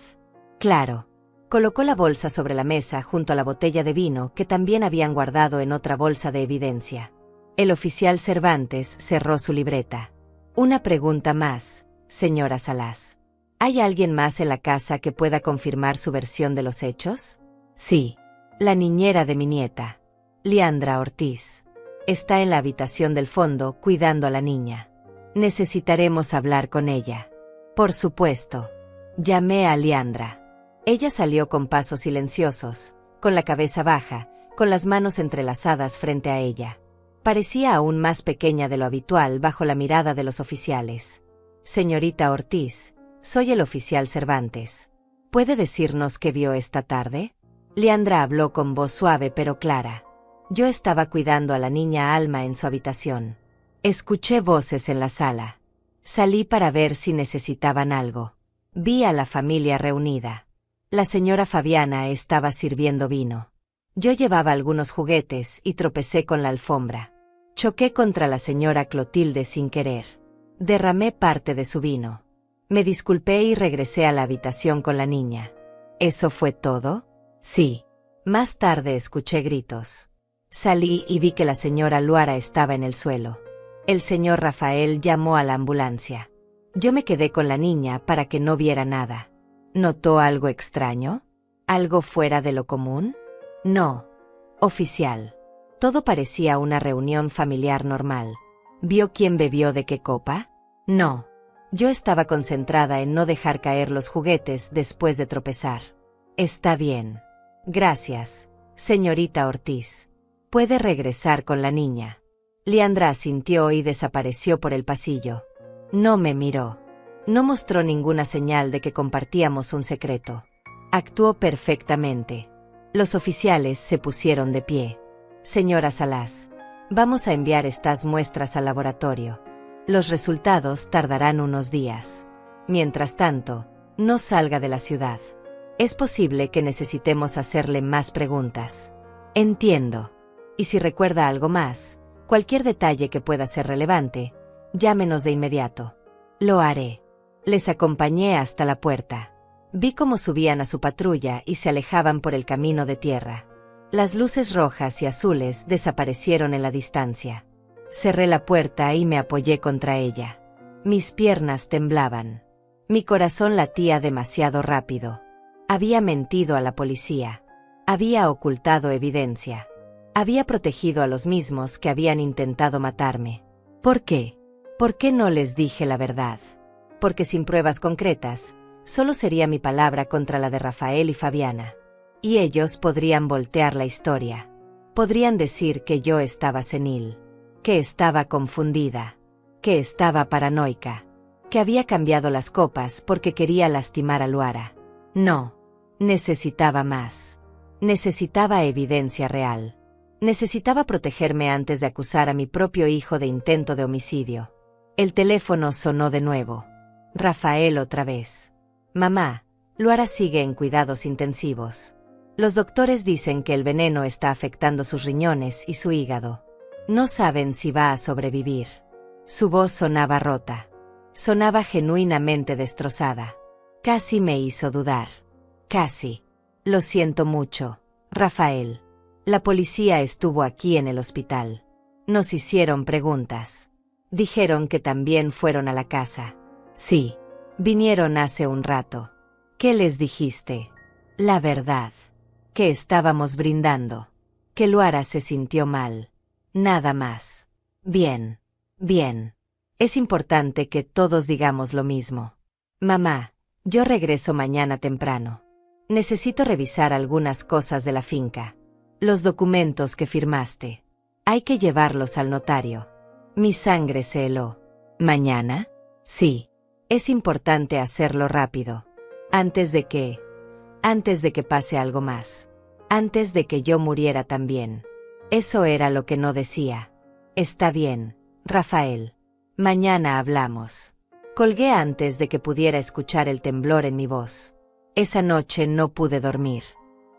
Claro. Colocó la bolsa sobre la mesa junto a la botella de vino que también habían guardado en otra bolsa de evidencia. El oficial Cervantes cerró su libreta. Una pregunta más, señora Salas. ¿Hay alguien más en la casa que pueda confirmar su versión de los hechos? Sí. La niñera de mi nieta, Liandra Ortiz. Está en la habitación del fondo cuidando a la niña. Necesitaremos hablar con ella. Por supuesto. Llamé a Liandra. Ella salió con pasos silenciosos, con la cabeza baja, con las manos entrelazadas frente a ella. Parecía aún más pequeña de lo habitual bajo la mirada de los oficiales. Señorita Ortiz, soy el oficial Cervantes. ¿Puede decirnos qué vio esta tarde? Liandra habló con voz suave pero clara. Yo estaba cuidando a la niña Alma en su habitación. Escuché voces en la sala. Salí para ver si necesitaban algo. Vi a la familia reunida. La señora Fabiana estaba sirviendo vino. Yo llevaba algunos juguetes y tropecé con la alfombra. Choqué contra la señora Clotilde sin querer. Derramé parte de su vino. Me disculpé y regresé a la habitación con la niña. ¿Eso fue todo? Sí. Más tarde escuché gritos. Salí y vi que la señora Luara estaba en el suelo. El señor Rafael llamó a la ambulancia. Yo me quedé con la niña para que no viera nada. ¿Notó algo extraño? ¿Algo fuera de lo común? No. Oficial. Todo parecía una reunión familiar normal. ¿Vio quién bebió de qué copa? No. Yo estaba concentrada en no dejar caer los juguetes después de tropezar. Está bien. Gracias, señorita Ortiz. Puede regresar con la niña. Liandra asintió y desapareció por el pasillo. No me miró. No mostró ninguna señal de que compartíamos un secreto. Actuó perfectamente. Los oficiales se pusieron de pie. Señora Salas, vamos a enviar estas muestras al laboratorio. Los resultados tardarán unos días. Mientras tanto, no salga de la ciudad. Es posible que necesitemos hacerle más preguntas. Entiendo. Y si recuerda algo más, cualquier detalle que pueda ser relevante, llámenos de inmediato. Lo haré. Les acompañé hasta la puerta. Vi cómo subían a su patrulla y se alejaban por el camino de tierra. Las luces rojas y azules desaparecieron en la distancia. Cerré la puerta y me apoyé contra ella. Mis piernas temblaban. Mi corazón latía demasiado rápido. Había mentido a la policía. Había ocultado evidencia. Había protegido a los mismos que habían intentado matarme. ¿Por qué? ¿Por qué no les dije la verdad? Porque sin pruebas concretas, solo sería mi palabra contra la de Rafael y Fabiana. Y ellos podrían voltear la historia. Podrían decir que yo estaba senil, que estaba confundida, que estaba paranoica, que había cambiado las copas porque quería lastimar a Luara. No. Necesitaba más. Necesitaba evidencia real. Necesitaba protegerme antes de acusar a mi propio hijo de intento de homicidio. El teléfono sonó de nuevo. Rafael otra vez. Mamá, Luara sigue en cuidados intensivos. Los doctores dicen que el veneno está afectando sus riñones y su hígado. No saben si va a sobrevivir. Su voz sonaba rota. Sonaba genuinamente destrozada. Casi me hizo dudar. Casi. Lo siento mucho, Rafael. La policía estuvo aquí en el hospital. Nos hicieron preguntas. Dijeron que también fueron a la casa. Sí. Vinieron hace un rato. ¿Qué les dijiste? La verdad. Que estábamos brindando. Que Luara se sintió mal. Nada más. Bien. Bien. Es importante que todos digamos lo mismo. Mamá, yo regreso mañana temprano. Necesito revisar algunas cosas de la finca. Los documentos que firmaste. Hay que llevarlos al notario. Mi sangre se heló. ¿Mañana? Sí. Es importante hacerlo rápido. Antes de que pase algo más. Antes de que yo muriera también. Eso era lo que no decía. Está bien, Rafael. Mañana hablamos. Colgué antes de que pudiera escuchar el temblor en mi voz. Esa noche no pude dormir.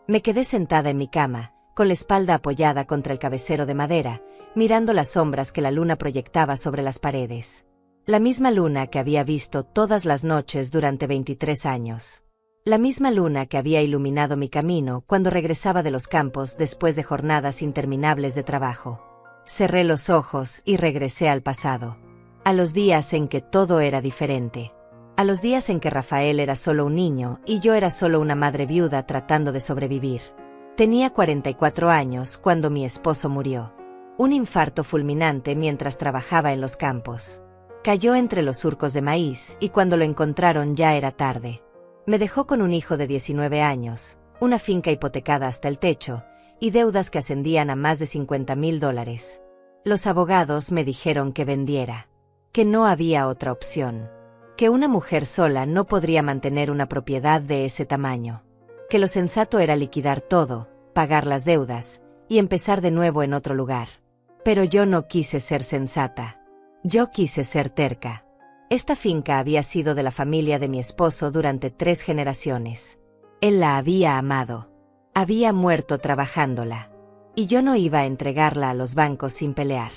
Me quedé sentada en mi cama, con la espalda apoyada contra el cabecero de madera, mirando las sombras que la luna proyectaba sobre las paredes. La misma luna que había visto todas las noches durante 23 años. La misma luna que había iluminado mi camino cuando regresaba de los campos después de jornadas interminables de trabajo. Cerré los ojos y regresé al pasado. A los días en que todo era diferente. A los días en que Rafael era solo un niño y yo era solo una madre viuda tratando de sobrevivir. Tenía 44 años cuando mi esposo murió. Un infarto fulminante mientras trabajaba en los campos. Cayó entre los surcos de maíz y cuando lo encontraron ya era tarde. Me dejó con un hijo de 19 años, una finca hipotecada hasta el techo, y deudas que ascendían a más de $50,000. Los abogados me dijeron que vendiera. Que no había otra opción. Que una mujer sola no podría mantener una propiedad de ese tamaño. Que lo sensato era liquidar todo, pagar las deudas, y empezar de nuevo en otro lugar. Pero yo no quise ser sensata. Yo quise ser terca. Esta finca había sido de la familia de mi esposo durante 3 generaciones. Él la había amado. Había muerto trabajándola. Y yo no iba a entregarla a los bancos sin pelear.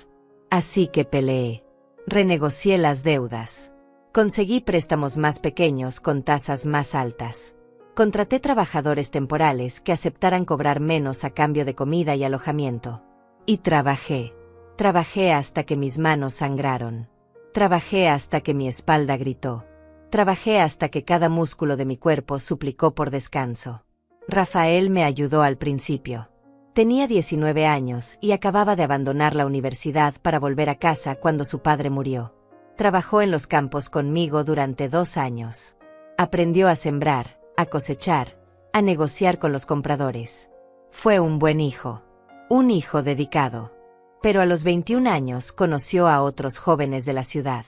Así que peleé. Renegocié las deudas. Conseguí préstamos más pequeños con tasas más altas. Contraté trabajadores temporales que aceptaran cobrar menos a cambio de comida y alojamiento. Y trabajé. Trabajé hasta que mis manos sangraron. Trabajé hasta que mi espalda gritó. Trabajé hasta que cada músculo de mi cuerpo suplicó por descanso. Rafael me ayudó al principio. Tenía 19 años y acababa de abandonar la universidad para volver a casa cuando su padre murió. Trabajó en los campos conmigo durante 2 años. Aprendió a sembrar, a cosechar, a negociar con los compradores. Fue un buen hijo. Un hijo dedicado. Pero a los 21 años conoció a otros jóvenes de la ciudad.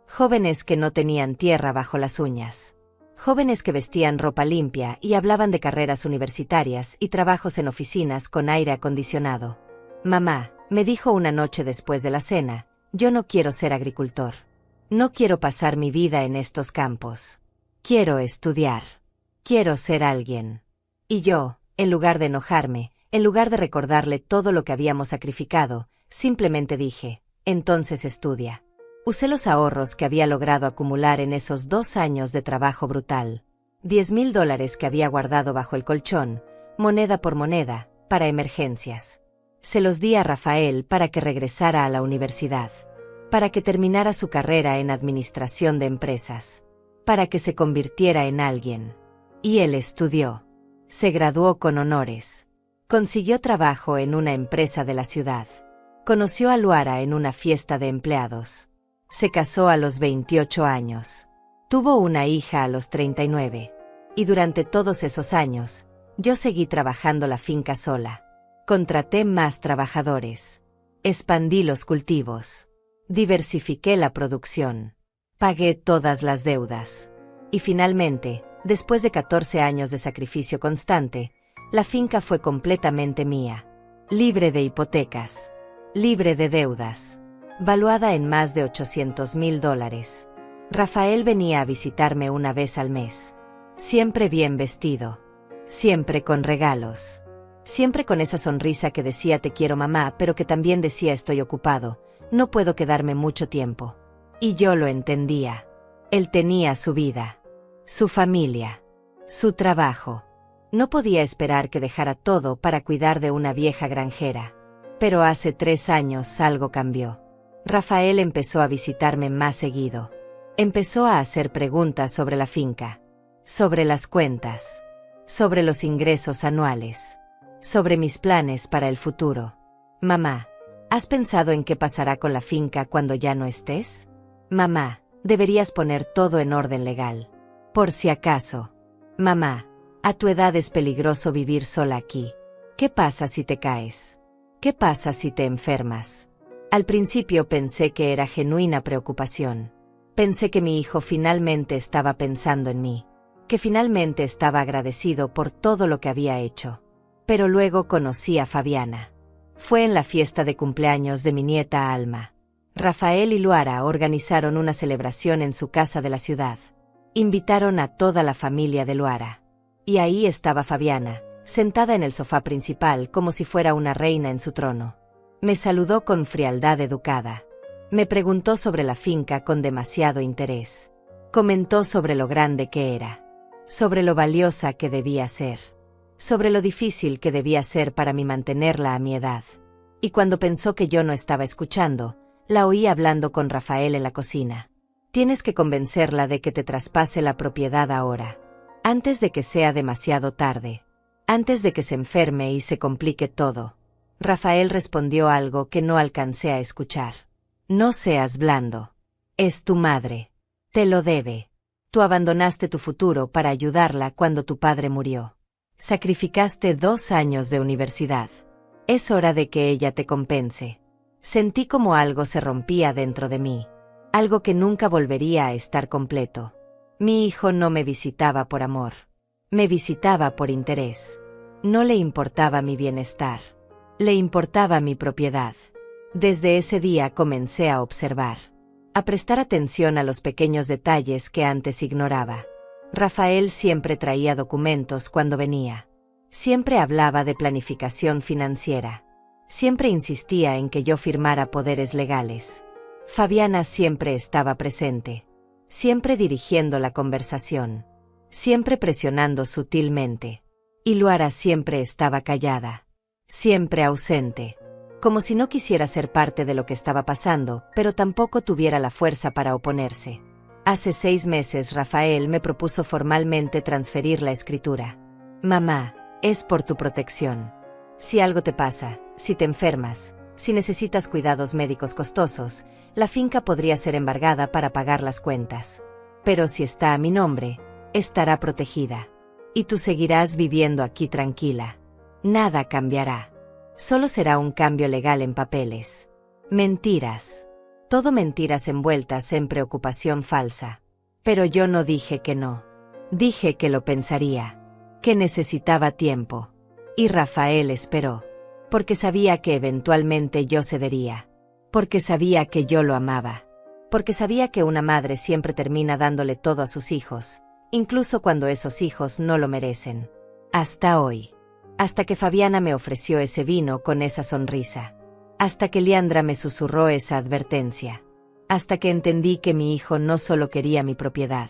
Jóvenes que no tenían tierra bajo las uñas. Jóvenes que vestían ropa limpia y hablaban de carreras universitarias y trabajos en oficinas con aire acondicionado. Mamá, me dijo una noche después de la cena, yo no quiero ser agricultor. No quiero pasar mi vida en estos campos. Quiero estudiar. Quiero ser alguien. Y yo, en lugar de enojarme, en lugar de recordarle todo lo que habíamos sacrificado, simplemente dije, entonces estudia. Usé los ahorros que había logrado acumular en esos 2 años de trabajo brutal. $10,000 que había guardado bajo el colchón, moneda por moneda, para emergencias. Se los di a Rafael para que regresara a la universidad. Para que terminara su carrera en administración de empresas. Para que se convirtiera en alguien. Y él estudió. Se graduó con honores. Consiguió trabajo en una empresa de la ciudad. Conoció a Luara en una fiesta de empleados. Se casó a los 28 años. Tuvo una hija a los 39. Y durante todos esos años, yo seguí trabajando la finca sola. Contraté más trabajadores. Expandí los cultivos. Diversifiqué la producción. Pagué todas las deudas. Y finalmente, después de 14 años de sacrificio constante, la finca fue completamente mía. libre de hipotecas, libre de deudas, valuada en más de $800,000. Rafael venía a visitarme una vez al mes. Siempre bien vestido, siempre con regalos, siempre con esa sonrisa que decía te quiero mamá, pero que también decía estoy ocupado, no puedo quedarme mucho tiempo. Y yo lo entendía. Él tenía su vida, su familia, su trabajo. No podía esperar que dejara todo para cuidar de una vieja granjera. Pero hace 3 años algo cambió. Rafael empezó a visitarme más seguido. Empezó a hacer preguntas sobre la finca, sobre las cuentas, sobre los ingresos anuales, sobre mis planes para el futuro. Mamá, ¿has pensado en qué pasará con la finca cuando ya no estés? Mamá, deberías poner todo en orden legal. Por si acaso. Mamá, a tu edad es peligroso vivir sola aquí. ¿Qué pasa si te caes? ¿Qué pasa si te enfermas? Al principio pensé que era genuina preocupación. Pensé que mi hijo finalmente estaba pensando en mí, que finalmente estaba agradecido por todo lo que había hecho. Pero luego conocí a Fabiana. Fue en la fiesta de cumpleaños de mi nieta Alma. Rafael y Luara organizaron una celebración en su casa de la ciudad. Invitaron a toda la familia de Luara. Y ahí estaba Fabiana, sentada en el sofá principal como si fuera una reina en su trono. Me saludó con frialdad educada. Me preguntó sobre la finca con demasiado interés. Comentó sobre lo grande que era, sobre lo valiosa que debía ser, sobre lo difícil que debía ser para mí mantenerla a mi edad. Y cuando pensó que yo no estaba escuchando, la oí hablando con Rafael en la cocina. Tienes que convencerla de que te traspase la propiedad ahora, antes de que sea demasiado tarde, antes de que se enferme y se complique todo. Rafael respondió algo que no alcancé a escuchar. No seas blando. Es tu madre. Te lo debe. Tú abandonaste tu futuro para ayudarla cuando tu padre murió. Sacrificaste 2 años de universidad. Es hora de que ella te compense. Sentí como algo se rompía dentro de mí. Algo que nunca volvería a estar completo. Mi hijo no me visitaba por amor. Me visitaba por interés. No le importaba mi bienestar. Le importaba mi propiedad. Desde ese día comencé a observar, a prestar atención a los pequeños detalles que antes ignoraba. Rafael siempre traía documentos cuando venía. Siempre hablaba de planificación financiera. Siempre insistía en que yo firmara poderes legales. Fabiana siempre estaba presente, siempre dirigiendo la conversación, siempre presionando sutilmente. Y Luara siempre estaba callada, siempre ausente, como si no quisiera ser parte de lo que estaba pasando, pero tampoco tuviera la fuerza para oponerse. Hace 6 meses Rafael me propuso formalmente transferir la escritura. Mamá, es por tu protección. Si algo te pasa, si te enfermas, si necesitas cuidados médicos costosos, la finca podría ser embargada para pagar las cuentas. Pero si está a mi nombre, estará protegida. Y tú seguirás viviendo aquí tranquila. Nada cambiará. Solo será un cambio legal en papeles. Mentiras. Todo mentiras envueltas en preocupación falsa. Pero yo no dije que no. Dije que lo pensaría. Que necesitaba tiempo. Y Rafael esperó. Porque sabía que eventualmente yo cedería. Porque sabía que yo lo amaba. Porque sabía que una madre siempre termina dándole todo a sus hijos, incluso cuando esos hijos no lo merecen. Hasta hoy. Hasta que Fabiana me ofreció ese vino con esa sonrisa. Hasta que Leandra me susurró esa advertencia. Hasta que entendí que mi hijo no solo quería mi propiedad.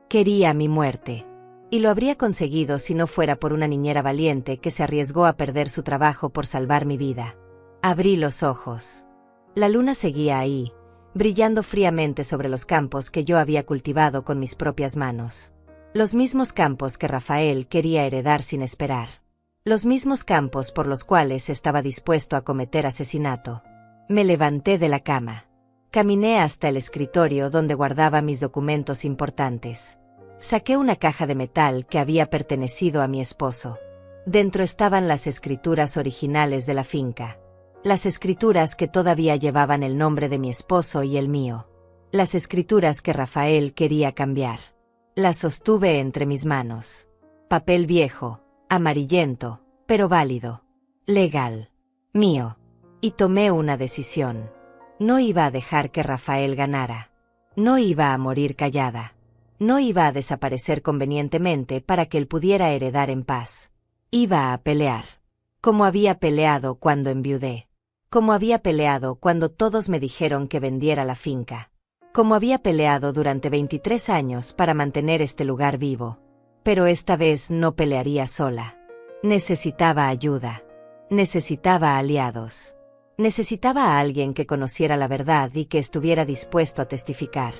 Quería mi muerte. Y lo habría conseguido si no fuera por una niñera valiente que se arriesgó a perder su trabajo por salvar mi vida. Abrí los ojos. La luna seguía ahí, brillando fríamente sobre los campos que yo había cultivado con mis propias manos. Los mismos campos que Rafael quería heredar sin esperar. Los mismos campos por los cuales estaba dispuesto a cometer asesinato. Me levanté de la cama. Caminé hasta el escritorio donde guardaba mis documentos importantes. Saqué una caja de metal que había pertenecido a mi esposo. Dentro estaban las escrituras originales de la finca. Las escrituras que todavía llevaban el nombre de mi esposo y el mío. Las escrituras que Rafael quería cambiar. Las sostuve entre mis manos. Papel viejo, amarillento, pero válido. Legal. mío. Y tomé una decisión. No iba a dejar que Rafael ganara. No iba a morir callada. No iba a desaparecer convenientemente para que él pudiera heredar en paz. Iba a pelear. Como había peleado cuando enviudé. Como había peleado cuando todos me dijeron que vendiera la finca. Como había peleado durante 23 años para mantener este lugar vivo. Pero esta vez no pelearía sola. Necesitaba ayuda. Necesitaba aliados. Necesitaba a alguien que conociera la verdad y que estuviera dispuesto a testificar.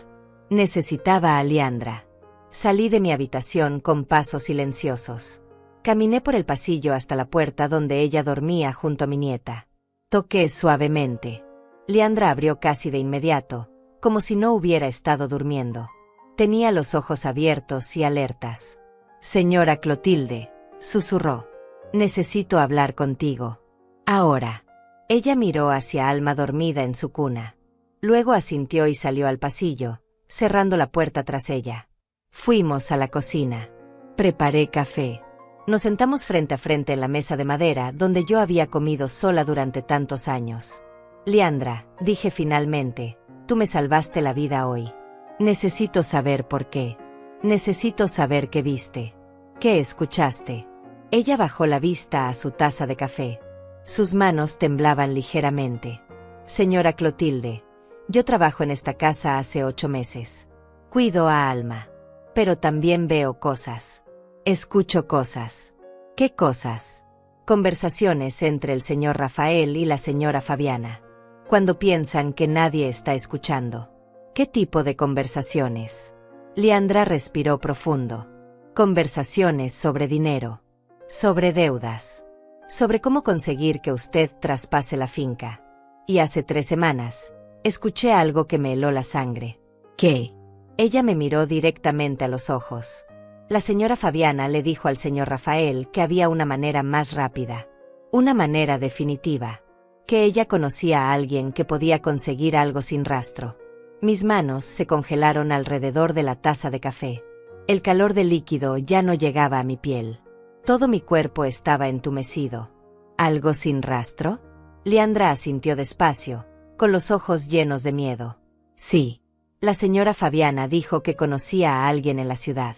Necesitaba a Liandra. Salí de mi habitación con pasos silenciosos. Caminé por el pasillo hasta la puerta donde ella dormía junto a mi nieta. Toqué suavemente. Liandra abrió casi de inmediato, como si no hubiera estado durmiendo. Tenía los ojos abiertos y alertas. «Señora Clotilde», susurró. «Necesito hablar contigo. Ahora». Ella miró hacia Alma dormida en su cuna. Luego asintió y salió al pasillo, cerrando la puerta tras ella. Fuimos a la cocina. Preparé café. Nos sentamos frente a frente en la mesa de madera donde yo había comido sola durante tantos años. «Liandra», dije finalmente, «tú me salvaste la vida hoy. Necesito saber por qué. Necesito saber qué viste. ¿Qué escuchaste?». Ella bajó la vista a su taza de café. Sus manos temblaban ligeramente. «Señora Clotilde, yo trabajo en esta casa hace 8 meses. Cuido a Alma. Pero también veo cosas. Escucho cosas». «¿Qué cosas?». «Conversaciones entre el señor Rafael y la señora Fabiana. Cuando piensan que nadie está escuchando». «¿Qué tipo de conversaciones?». Liandra respiró profundo. «Conversaciones sobre dinero. Sobre deudas. Sobre cómo conseguir que usted traspase la finca. Y hace 3 semanas, escuché algo que me heló la sangre». «¿Qué?». Ella me miró directamente a los ojos. La señora Fabiana le dijo al señor Rafael que había una manera más rápida. Una manera definitiva. Que ella conocía a alguien que podía conseguir algo sin rastro. Mis manos se congelaron alrededor de la taza de café. El calor del líquido ya no llegaba a mi piel. Todo mi cuerpo estaba entumecido. «¿Algo sin rastro?». Liandra asintió despacio, con los ojos llenos de miedo. «Sí». La señora Fabiana dijo que conocía a alguien en la ciudad.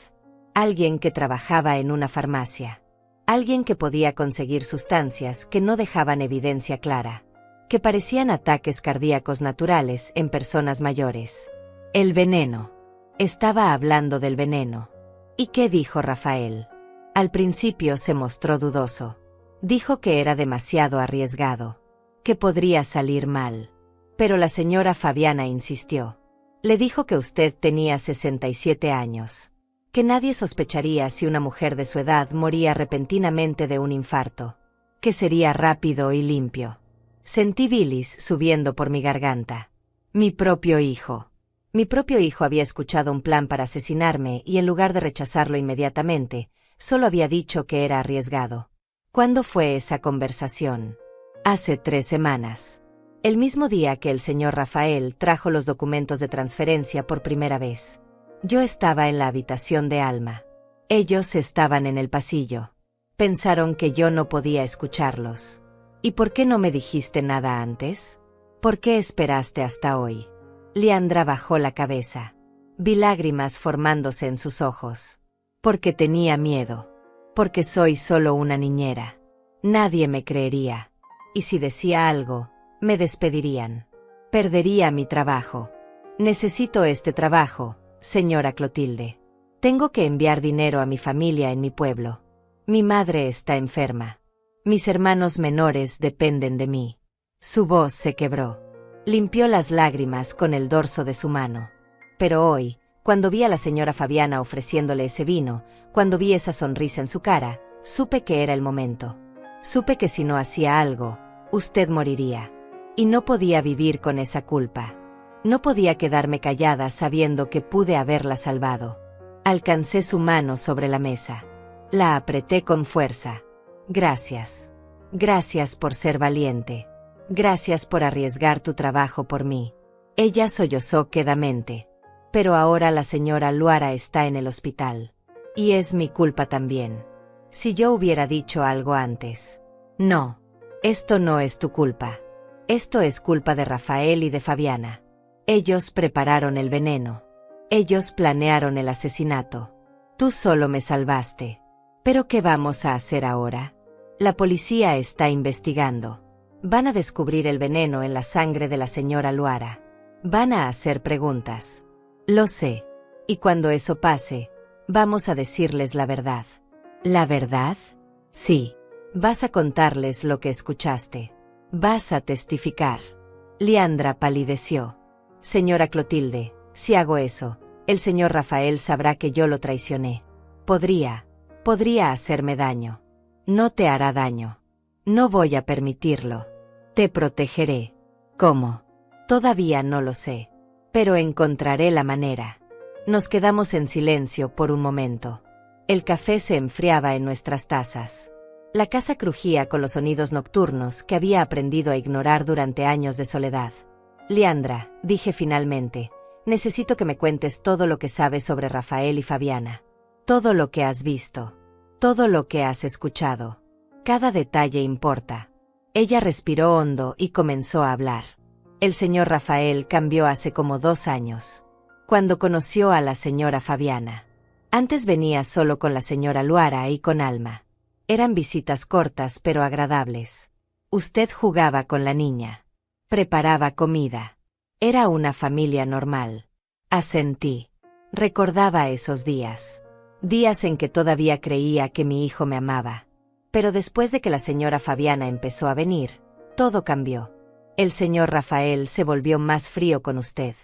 Alguien que trabajaba en una farmacia. Alguien que podía conseguir sustancias que no dejaban evidencia clara. Que parecían ataques cardíacos naturales en personas mayores. El veneno. Estaba hablando del veneno. «¿Y qué dijo Rafael?». Al principio se mostró dudoso. Dijo que era demasiado arriesgado. Que podría salir mal. Pero la señora Fabiana insistió. Le dijo que usted tenía 67 años. Que nadie sospecharía si una mujer de su edad moría repentinamente de un infarto. Que sería rápido y limpio. Sentí bilis subiendo por mi garganta. Mi propio hijo. Mi propio hijo había escuchado un plan para asesinarme y en lugar de rechazarlo inmediatamente, solo había dicho que era arriesgado. ¿Cuándo fue esa conversación? Hace 3 semanas. El mismo día que el señor Rafael trajo los documentos de transferencia por primera vez. Yo estaba en la habitación de Alma. Ellos estaban en el pasillo. Pensaron que yo no podía escucharlos. ¿Y por qué no me dijiste nada antes? ¿Por qué esperaste hasta hoy? Liandra bajó la cabeza. Vi lágrimas formándose en sus ojos. Porque tenía miedo. Porque soy solo una niñera. Nadie me creería. Y si decía algo, me despedirían. Perdería mi trabajo. Necesito este trabajo, señora Clotilde. Tengo que enviar dinero a mi familia en mi pueblo. Mi madre está enferma. Mis hermanos menores dependen de mí. Su voz se quebró. Limpió las lágrimas con el dorso de su mano. Pero hoy, cuando vi a la señora Fabiana ofreciéndole ese vino, cuando vi esa sonrisa en su cara, supe que era el momento. Supe que si no hacía algo, usted moriría. Y no podía vivir con esa culpa. No podía quedarme callada sabiendo que pude haberla salvado. Alcancé su mano sobre la mesa. La apreté con fuerza. Gracias. Gracias por ser valiente. Gracias por arriesgar tu trabajo por mí. Ella sollozó quedamente. Pero ahora la señora Luara está en el hospital. Y es mi culpa también. Si yo hubiera dicho algo antes. No. Esto no es tu culpa. Esto es culpa de Rafael y de Fabiana. Ellos prepararon el veneno. Ellos planearon el asesinato. Tú solo me salvaste. ¿Pero qué vamos a hacer ahora? La policía está investigando. Van a descubrir el veneno en la sangre de la señora Luara. Van a hacer preguntas. Lo sé. Y cuando eso pase, vamos a decirles la verdad. ¿La verdad? Sí. Vas a contarles lo que escuchaste. Vas a testificar. Liandra palideció. Señora Clotilde, si hago eso, el señor Rafael sabrá que yo lo traicioné. Podría hacerme daño. No te hará daño. No voy a permitirlo. Te protegeré. ¿Cómo? Todavía no lo sé. Pero encontraré la manera. Nos quedamos en silencio por un momento. El café se enfriaba en nuestras tazas. La casa crujía con los sonidos nocturnos que había aprendido a ignorar durante años de soledad. Liandra, dije finalmente, necesito que me cuentes todo lo que sabes sobre Rafael y Fabiana. Todo lo que has visto. Todo lo que has escuchado. Cada detalle importa. Ella respiró hondo y comenzó a hablar. El señor Rafael cambió hace como 2 años, cuando conoció a la señora Fabiana. Antes venía solo con la señora Luara y con Alma. Eran visitas cortas pero agradables. Usted jugaba con la niña. Preparaba comida. Era una familia normal. Asentí. Recordaba esos días. Días en que todavía creía que mi hijo me amaba. Pero después de que la señora Fabiana empezó a venir, todo cambió. El señor Rafael se volvió más frío con usted.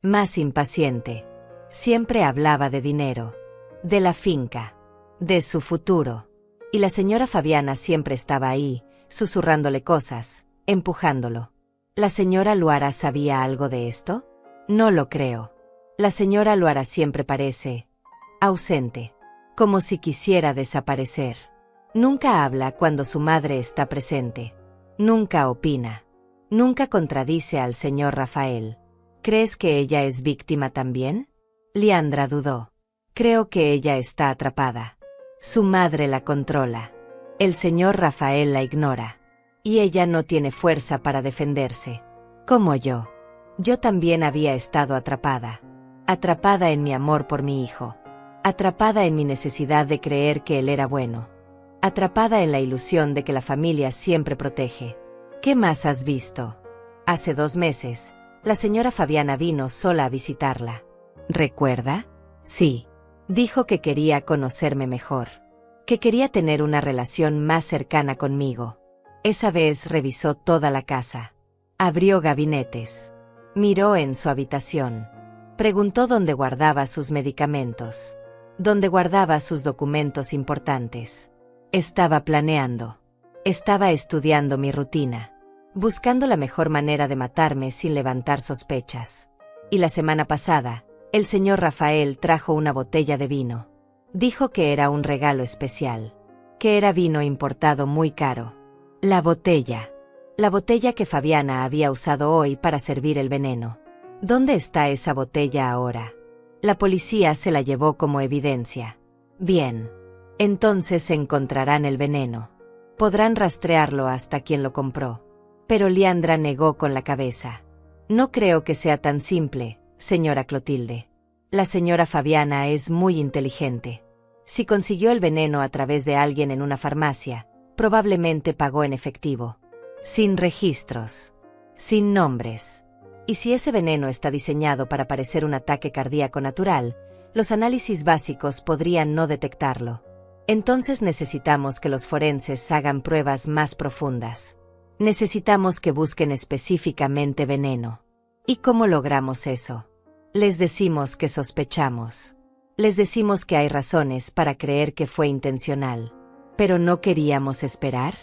Más impaciente. Siempre hablaba de dinero. De la finca. De su futuro. Y la señora Fabiana siempre estaba ahí, susurrándole cosas, empujándolo. ¿La señora Luara sabía algo de esto? No lo creo. La señora Luara siempre parece ausente, como si quisiera desaparecer. Nunca habla cuando su madre está presente. Nunca opina. Nunca contradice al señor Rafael. ¿Crees que ella es víctima también? Liandra dudó. Creo que ella está atrapada. Su madre la controla. El señor Rafael la ignora. Y ella no tiene fuerza para defenderse. Como yo. Yo también había estado atrapada. Atrapada en mi amor por mi hijo. Atrapada en mi necesidad de creer que él era bueno. Atrapada en la ilusión de que la familia siempre protege. ¿Qué más has visto? Hace 2 meses, la señora Fabiana vino sola a visitarla. ¿Recuerda? Sí. Dijo que quería conocerme mejor. Que quería tener una relación más cercana conmigo. Esa vez revisó toda la casa. Abrió gabinetes. Miró en su habitación. Preguntó dónde guardaba sus medicamentos. Dónde guardaba sus documentos importantes. Estaba planeando. Estaba estudiando mi rutina. Buscando la mejor manera de matarme sin levantar sospechas. Y la semana pasada, el señor Rafael trajo una botella de vino. Dijo que era un regalo especial. Que era vino importado muy caro. La botella. La botella que Fabiana había usado hoy para servir el veneno. ¿Dónde está esa botella ahora? La policía se la llevó como evidencia. Bien. Entonces encontrarán el veneno. Podrán rastrearlo hasta quien lo compró. Pero Liandra negó con la cabeza. No creo que sea tan simple, señora Clotilde. La señora Fabiana es muy inteligente. Si consiguió el veneno a través de alguien en una farmacia, probablemente pagó en efectivo. Sin registros. Sin nombres. Y si ese veneno está diseñado para parecer un ataque cardíaco natural, los análisis básicos podrían no detectarlo. Entonces necesitamos que los forenses hagan pruebas más profundas. Necesitamos que busquen específicamente veneno. ¿Y cómo logramos eso? Les decimos que sospechamos. Les decimos que hay razones para creer que fue intencional. ¿Pero no queríamos esperar?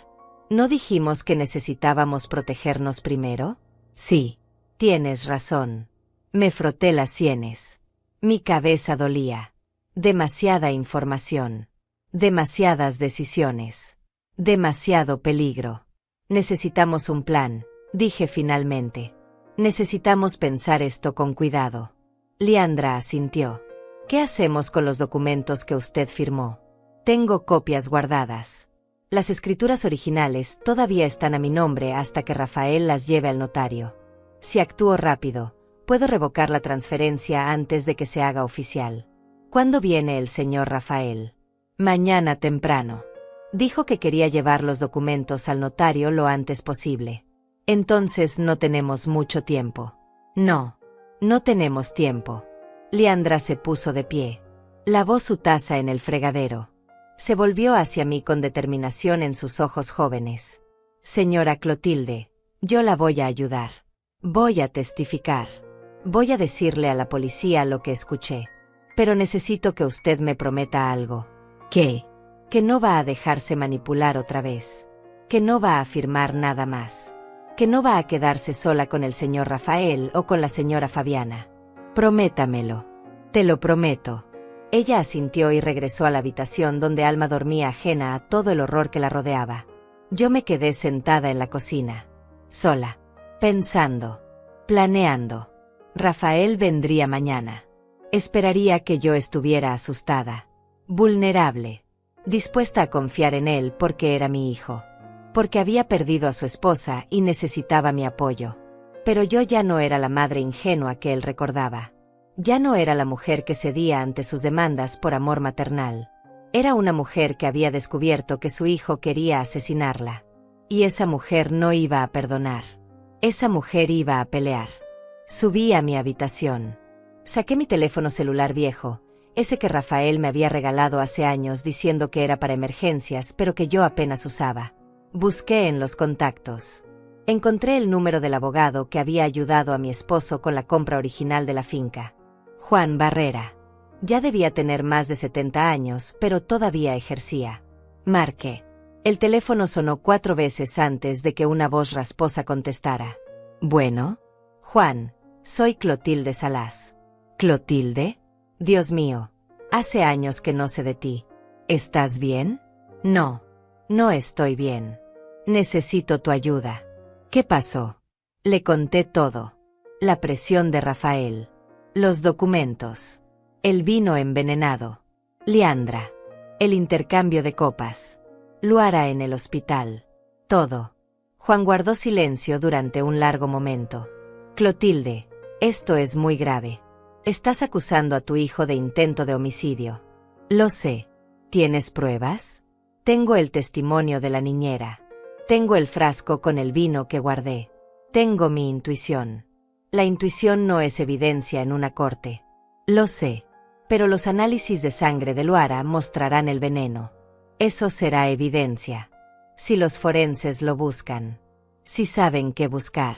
¿No dijimos que necesitábamos protegernos primero? Sí, tienes razón. Me froté las sienes. Mi cabeza dolía. Demasiada información. Demasiadas decisiones. Demasiado peligro. Necesitamos un plan, dije finalmente. Necesitamos pensar esto con cuidado. Liandra asintió. ¿Qué hacemos con los documentos que usted firmó? Tengo copias guardadas. Las escrituras originales todavía están a mi nombre hasta que Rafael las lleve al notario. Si actúo rápido, puedo revocar la transferencia antes de que se haga oficial. ¿Cuándo viene el señor Rafael? Mañana temprano. Dijo que quería llevar los documentos al notario lo antes posible. Entonces no tenemos mucho tiempo. No, no tenemos tiempo. Liandra se puso de pie. Lavó su taza en el fregadero. Se volvió hacia mí con determinación en sus ojos jóvenes. Señora Clotilde, yo la voy a ayudar. Voy a testificar. Voy a decirle a la policía lo que escuché. Pero necesito que usted me prometa algo. ¿Qué? Que no va a dejarse manipular otra vez. Que no va a afirmar nada más. Que no va a quedarse sola con el señor Rafael o con la señora Fabiana. Prométamelo. Te lo prometo. Ella asintió y regresó a la habitación donde Alma dormía ajena a todo el horror que la rodeaba. Yo me quedé sentada en la cocina. Sola. Pensando. Planeando. Rafael vendría mañana. Esperaría que yo estuviera asustada. Vulnerable. Dispuesta a confiar en él porque era mi hijo. Porque había perdido a su esposa y necesitaba mi apoyo. Pero yo ya no era la madre ingenua que él recordaba. Ya no era la mujer que cedía ante sus demandas por amor maternal. Era una mujer que había descubierto que su hijo quería asesinarla. Y esa mujer no iba a perdonar. Esa mujer iba a pelear. Subí a mi habitación. Saqué mi teléfono celular viejo, ese que Rafael me había regalado hace años diciendo que era para emergencias, pero que yo apenas usaba. Busqué en los contactos. Encontré el número del abogado que había ayudado a mi esposo con la compra original de la finca. Juan Barrera. Ya debía tener más de 70 años, pero todavía ejercía. Marqué. El teléfono sonó 4 veces antes de que una voz rasposa contestara. Bueno. Juan, soy Clotilde Salas. ¿Clotilde? Dios mío, hace años que no sé de ti. ¿Estás bien? No, no estoy bien. Necesito tu ayuda. ¿Qué pasó? Le conté todo. La presión de Rafael. Los documentos. El vino envenenado. Liandra. El intercambio de copas. Luara en el hospital. Todo. Juan guardó silencio durante un largo momento. Clotilde, esto es muy grave. Estás acusando a tu hijo de intento de homicidio. Lo sé. ¿Tienes pruebas? Tengo el testimonio de la niñera. Tengo el frasco con el vino que guardé. Tengo mi intuición. La intuición no es evidencia en una corte. Lo sé. Pero los análisis de sangre de Luara mostrarán el veneno. Eso será evidencia. Si los forenses lo buscan. Si saben qué buscar.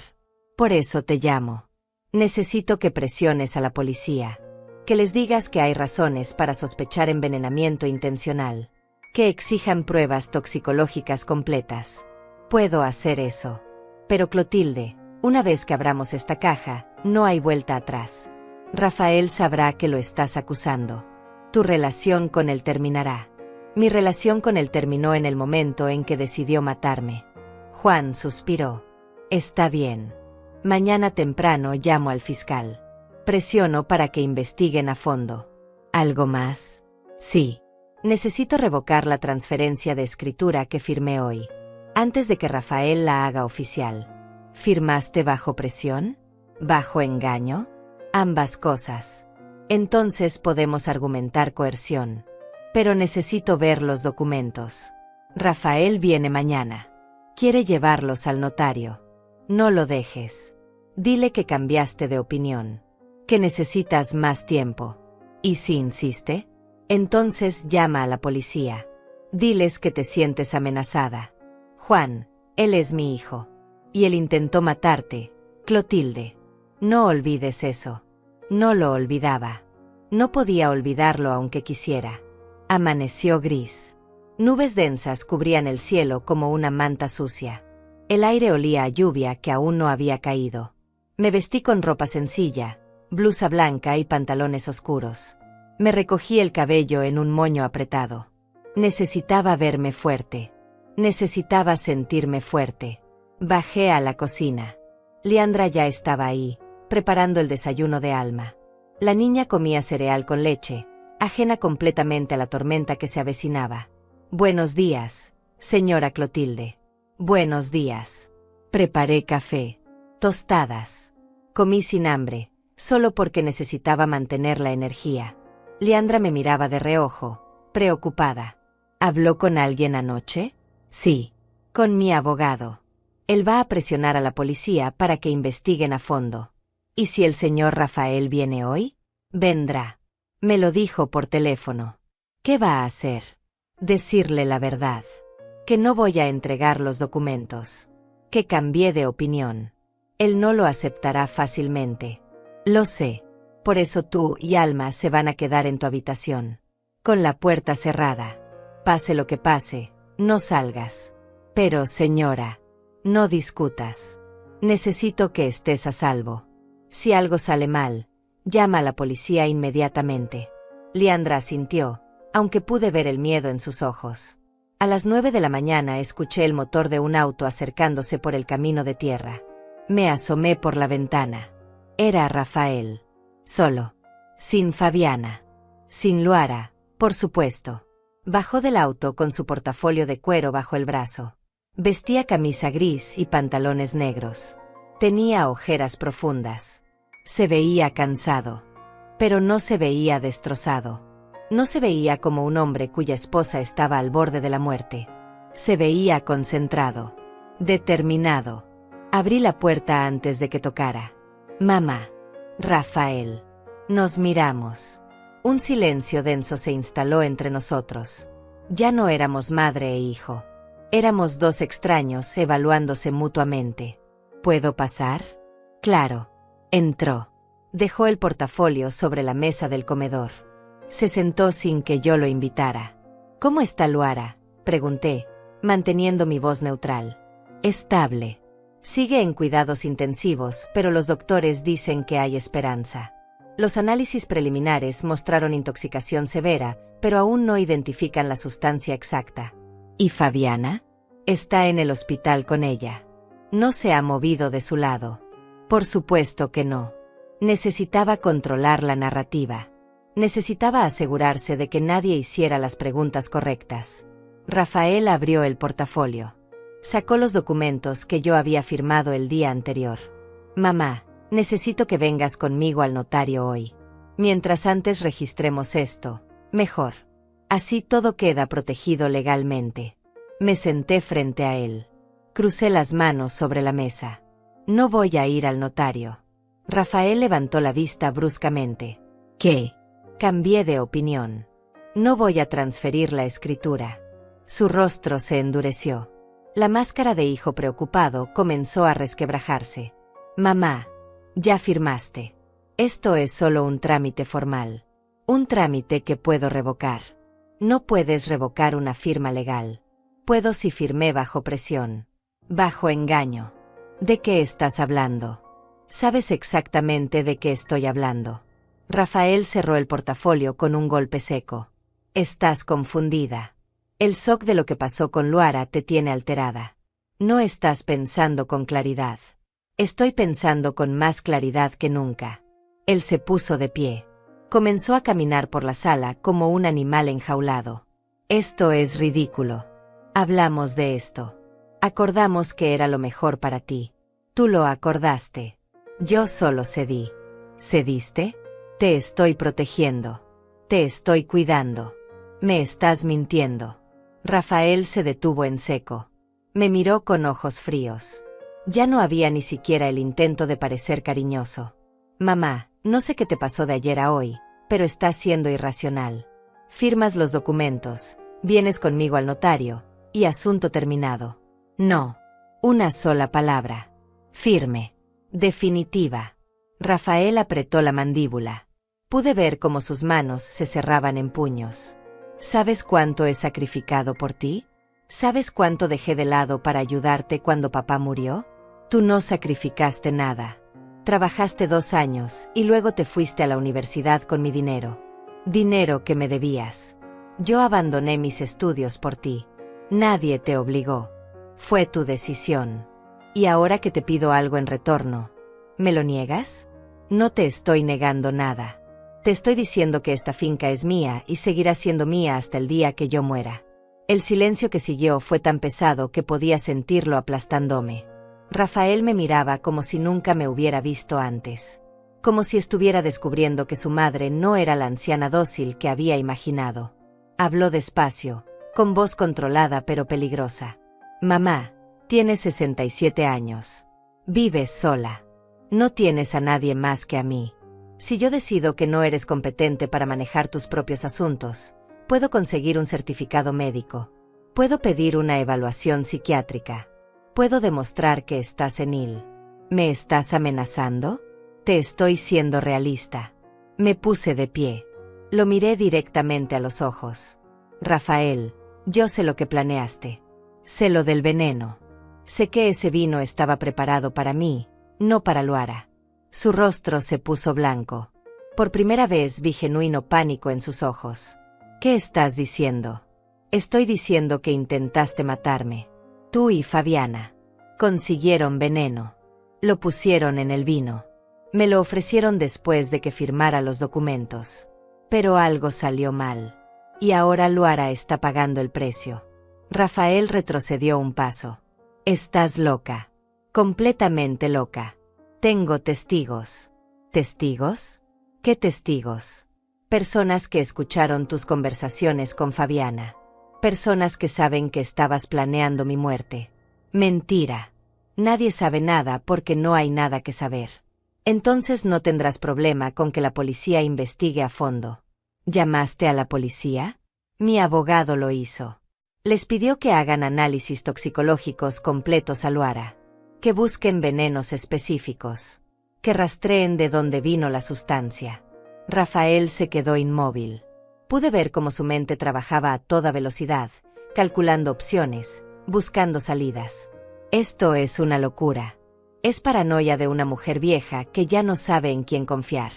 Por eso te llamo. Necesito que presiones a la policía. Que les digas que hay razones para sospechar envenenamiento intencional. Que exijan pruebas toxicológicas completas. Puedo hacer eso. Pero Clotilde, una vez que abramos esta caja, no hay vuelta atrás. Rafael sabrá que lo estás acusando. Tu relación con él terminará. Mi relación con él terminó en el momento en que decidió matarme. Juan suspiró. Está bien. Mañana temprano llamo al fiscal. Presiono para que investiguen a fondo. ¿Algo más? Sí. Necesito revocar la transferencia de escritura que firmé hoy. Antes de que Rafael la haga oficial. ¿Firmaste bajo presión? ¿Bajo engaño? Ambas cosas. Entonces podemos argumentar coerción. Pero necesito ver los documentos. Rafael viene mañana. Quiere llevarlos al notario. No lo dejes. Dile que cambiaste de opinión. Que necesitas más tiempo. ¿Y si insiste? Entonces llama a la policía. Diles que te sientes amenazada. Juan, él es mi hijo. Y él intentó matarte, Clotilde. No olvides eso. No lo olvidaba. No podía olvidarlo aunque quisiera. Amaneció gris. Nubes densas cubrían el cielo como una manta sucia. El aire olía a lluvia que aún no había caído. Me vestí con ropa sencilla, blusa blanca y pantalones oscuros. Me recogí el cabello en un moño apretado. Necesitaba verme fuerte. Necesitaba sentirme fuerte. Bajé a la cocina. Liandra ya estaba ahí, preparando el desayuno de Alma. La niña comía cereal con leche, ajena completamente a la tormenta que se avecinaba. Buenos días, Señora Clotilde. Buenos días. Preparé café, tostadas. Comí sin hambre, solo porque necesitaba mantener la energía. Leandra me miraba de reojo, preocupada. ¿Habló con alguien anoche? Sí, con mi abogado. Él va a presionar a la policía para que investiguen a fondo. ¿Y si el señor Rafael viene hoy? Vendrá. Me lo dijo por teléfono. ¿Qué va a hacer? Decirle la verdad. Que no voy a entregar los documentos. Que cambié de opinión. Él no lo aceptará fácilmente. Lo sé. Por eso tú y Alma se van a quedar en tu habitación. Con la puerta cerrada. Pase lo que pase, no salgas. Pero, señora, no discutas. Necesito que estés a salvo. Si algo sale mal, llama a la policía inmediatamente. Leandra asintió, aunque pude ver el miedo en sus ojos. A las 9 de la mañana escuché el motor de un auto acercándose por el camino de tierra. Me asomé por la ventana. Era Rafael. Solo. Sin Fabiana. Sin Luara, por supuesto. Bajó del auto con su portafolio de cuero bajo el brazo. Vestía camisa gris y pantalones negros. Tenía ojeras profundas. Se veía cansado. Pero no se veía destrozado. No se veía como un hombre cuya esposa estaba al borde de la muerte. Se veía concentrado. Determinado. Abrí la puerta antes de que tocara. Mamá. Rafael. Nos miramos. Un silencio denso se instaló entre nosotros. Ya no éramos madre e hijo. Éramos dos extraños evaluándose mutuamente. ¿Puedo pasar? Claro. Entró. Dejó el portafolio sobre la mesa del comedor. Se sentó sin que yo lo invitara. ¿Cómo está Luara?, pregunté, manteniendo mi voz neutral. Estable. Sigue en cuidados intensivos, pero los doctores dicen que hay esperanza. Los análisis preliminares mostraron intoxicación severa, pero aún no identifican la sustancia exacta. ¿Y Fabiana? Está en el hospital con ella. No se ha movido de su lado. Por supuesto que no. Necesitaba controlar la narrativa. Necesitaba asegurarse de que nadie hiciera las preguntas correctas. Rafael abrió el portafolio. Sacó los documentos que yo había firmado el día anterior. Mamá, necesito que vengas conmigo al notario hoy. Mientras antes registremos esto, mejor. Así todo queda protegido legalmente. Me senté frente a él. Crucé las manos sobre la mesa. No voy a ir al notario. Rafael levantó la vista bruscamente. ¿Qué? Cambié de opinión. No voy a transferir la escritura. Su rostro se endureció. La máscara de hijo preocupado comenzó a resquebrajarse. Mamá, ya firmaste. Esto es solo un trámite formal. Un trámite que puedo revocar. No puedes revocar una firma legal. Puedo si firmé bajo presión. Bajo engaño. ¿De qué estás hablando? Sabes exactamente de qué estoy hablando. Rafael cerró el portafolio con un golpe seco. Estás confundida. El shock de lo que pasó con Luara te tiene alterada. No estás pensando con claridad. Estoy pensando con más claridad que nunca. Él se puso de pie. Comenzó a caminar por la sala como un animal enjaulado. Esto es ridículo. Hablamos de esto. Acordamos que era lo mejor para ti. Tú lo acordaste. Yo solo cedí. ¿Cediste? Te estoy protegiendo. Te estoy cuidando. Me estás mintiendo. Rafael se detuvo en seco. Me miró con ojos fríos. Ya no había ni siquiera el intento de parecer cariñoso. Mamá, no sé qué te pasó de ayer a hoy, pero estás siendo irracional. Firmas los documentos, vienes conmigo al notario, y asunto terminado. No. Una sola palabra. Firme. Definitiva. Rafael apretó la mandíbula. Pude ver cómo sus manos se cerraban en puños. ¿Sabes cuánto he sacrificado por ti? ¿Sabes cuánto dejé de lado para ayudarte cuando papá murió? Tú no sacrificaste nada. Trabajaste 2 años y luego te fuiste a la universidad con mi dinero. Dinero que me debías. Yo abandoné mis estudios por ti. Nadie te obligó. Fue tu decisión. Y ahora que te pido algo en retorno, ¿me lo niegas? No te estoy negando nada. Te estoy diciendo que esta finca es mía y seguirá siendo mía hasta el día que yo muera. El silencio que siguió fue tan pesado que podía sentirlo aplastándome. Rafael me miraba como si nunca me hubiera visto antes. Como si estuviera descubriendo que su madre no era la anciana dócil que había imaginado. Habló despacio, con voz controlada pero peligrosa. Mamá, tienes 67 años. Vives sola. No tienes a nadie más que a mí. Si yo decido que no eres competente para manejar tus propios asuntos, puedo conseguir un certificado médico. Puedo pedir una evaluación psiquiátrica. Puedo demostrar que estás senil. ¿Me estás amenazando? Te estoy siendo realista. Me puse de pie. Lo miré directamente a los ojos. Rafael, yo sé lo que planeaste. Sé lo del veneno. Sé que ese vino estaba preparado para mí, no para Luara. Su rostro se puso blanco. Por primera vez vi genuino pánico en sus ojos. ¿Qué estás diciendo? Estoy diciendo que intentaste matarme. Tú y Fabiana. Consiguieron veneno. Lo pusieron en el vino. Me lo ofrecieron después de que firmara los documentos. Pero algo salió mal. Y ahora Luara está pagando el precio. Rafael retrocedió un paso. Estás loca. Completamente loca. Tengo testigos. ¿Testigos? ¿Qué testigos? Personas que escucharon tus conversaciones con Fabiana. Personas que saben que estabas planeando mi muerte. Mentira. Nadie sabe nada porque no hay nada que saber. Entonces no tendrás problema con que la policía investigue a fondo. ¿Llamaste a la policía? Mi abogado lo hizo. Les pidió que hagan análisis toxicológicos completos a Luara. Que busquen venenos específicos. Que rastreen de dónde vino la sustancia. Rafael se quedó inmóvil. Pude ver cómo su mente trabajaba a toda velocidad, calculando opciones, buscando salidas. Esto es una locura. Es paranoia de una mujer vieja que ya no sabe en quién confiar.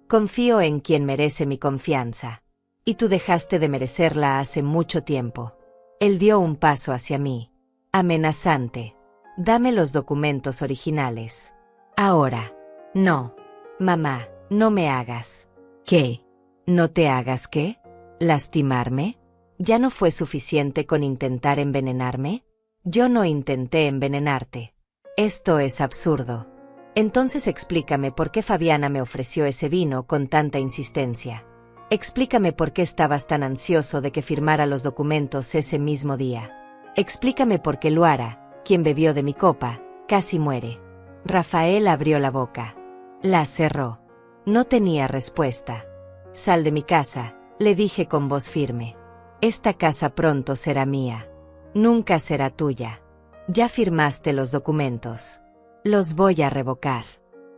Confío en quien merece mi confianza. Y tú dejaste de merecerla hace mucho tiempo. Él dio un paso hacia mí. Amenazante. Dame los documentos originales. Ahora. No. Mamá, no me hagas. ¿Qué? ¿No te hagas qué? ¿Lastimarme? ¿Ya no fue suficiente con intentar envenenarme? Yo no intenté envenenarte. Esto es absurdo. Entonces explícame por qué Fabiana me ofreció ese vino con tanta insistencia. Explícame por qué estabas tan ansioso de que firmara los documentos ese mismo día. Explícame por qué Luara, quien bebió de mi copa, casi muere. Rafael abrió la boca. La cerró. No tenía respuesta. Sal de mi casa, le dije con voz firme. Esta casa pronto será mía. Nunca será tuya. Ya firmaste los documentos. Los voy a revocar.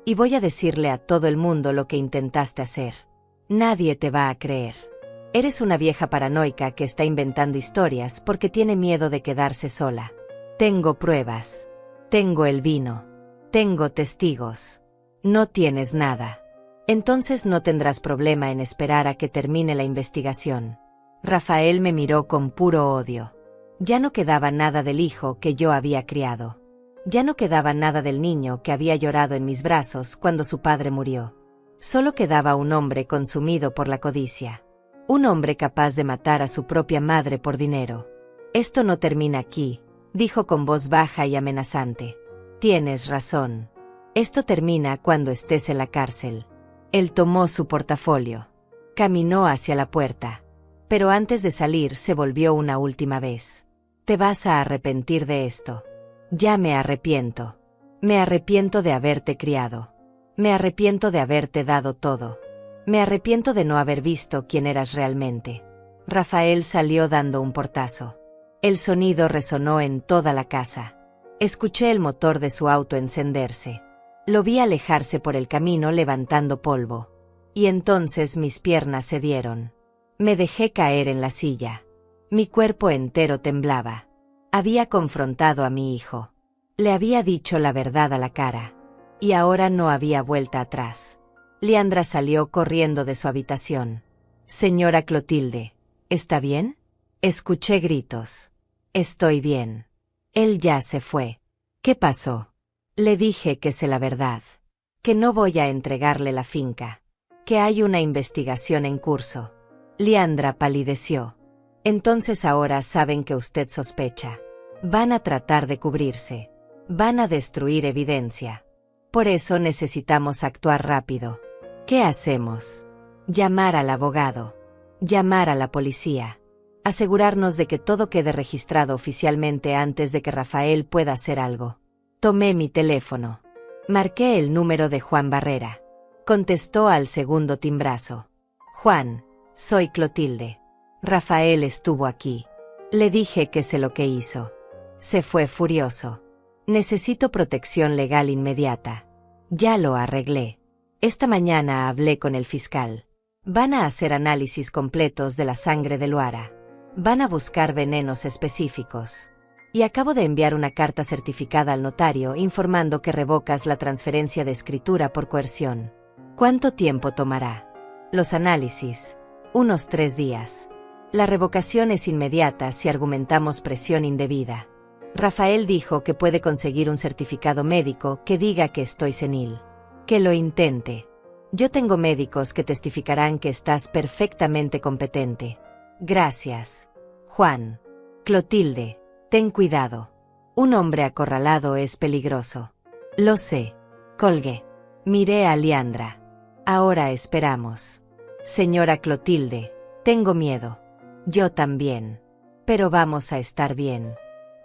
Y voy a decirle a todo el mundo lo que intentaste hacer. Nadie te va a creer. Eres una vieja paranoica que está inventando historias porque tiene miedo de quedarse sola. Tengo pruebas. Tengo el vino. Tengo testigos. No tienes nada. Entonces no tendrás problema en esperar a que termine la investigación. Rafael me miró con puro odio. Ya no quedaba nada del hijo que yo había criado. Ya no quedaba nada del niño que había llorado en mis brazos cuando su padre murió. Solo quedaba un hombre consumido por la codicia. Un hombre capaz de matar a su propia madre por dinero. Esto no termina aquí, dijo con voz baja y amenazante. Tienes razón. Esto termina cuando estés en la cárcel. Él tomó su portafolio. Caminó hacia la puerta. Pero antes de salir se volvió una última vez. Te vas a arrepentir de esto. Ya me arrepiento. Me arrepiento de haberte criado. Me arrepiento de haberte dado todo. Me arrepiento de no haber visto quién eras realmente. Rafael salió dando un portazo. El sonido resonó en toda la casa. Escuché el motor de su auto encenderse. Lo vi alejarse por el camino levantando polvo. Y entonces mis piernas cedieron. Me dejé caer en la silla. Mi cuerpo entero temblaba. Había confrontado a mi hijo. Le había dicho la verdad a la cara. Y ahora no había vuelta atrás. Leandra salió corriendo de su habitación. Señora Clotilde, ¿está bien? Escuché gritos. Estoy bien. Él ya se fue. ¿Qué pasó? Le dije que sé la verdad. Que no voy a entregarle la finca. Que hay una investigación en curso. Leandra palideció. Entonces ahora saben que usted sospecha. Van a tratar de cubrirse. Van a destruir evidencia. Por eso necesitamos actuar rápido. ¿Qué hacemos? Llamar al abogado. Llamar a la policía. Asegurarnos de que todo quede registrado oficialmente antes de que Rafael pueda hacer algo. Tomé mi teléfono. Marqué el número de Juan Barrera. Contestó al segundo timbrazo. Juan, soy Clotilde. Rafael estuvo aquí. Le dije que sé lo que hizo. Se fue furioso. Necesito protección legal inmediata. Ya lo arreglé. Esta mañana hablé con el fiscal. Van a hacer análisis completos de la sangre de Luara. Van a buscar venenos específicos. Y acabo de enviar una carta certificada al notario informando que revocas la transferencia de escritura por coerción. ¿Cuánto tiempo tomará? Los análisis. Unos 3 días. La revocación es inmediata si argumentamos presión indebida. Rafael dijo que puede conseguir un certificado médico que diga que estoy senil. Que lo intente. Yo tengo médicos que testificarán que estás perfectamente competente. Gracias. Juan. Clotilde, ten cuidado. Un hombre acorralado es peligroso. Lo sé. Colgué. Miré a Liandra. Ahora esperamos. Señora Clotilde, tengo miedo. Yo también. Pero vamos a estar bien.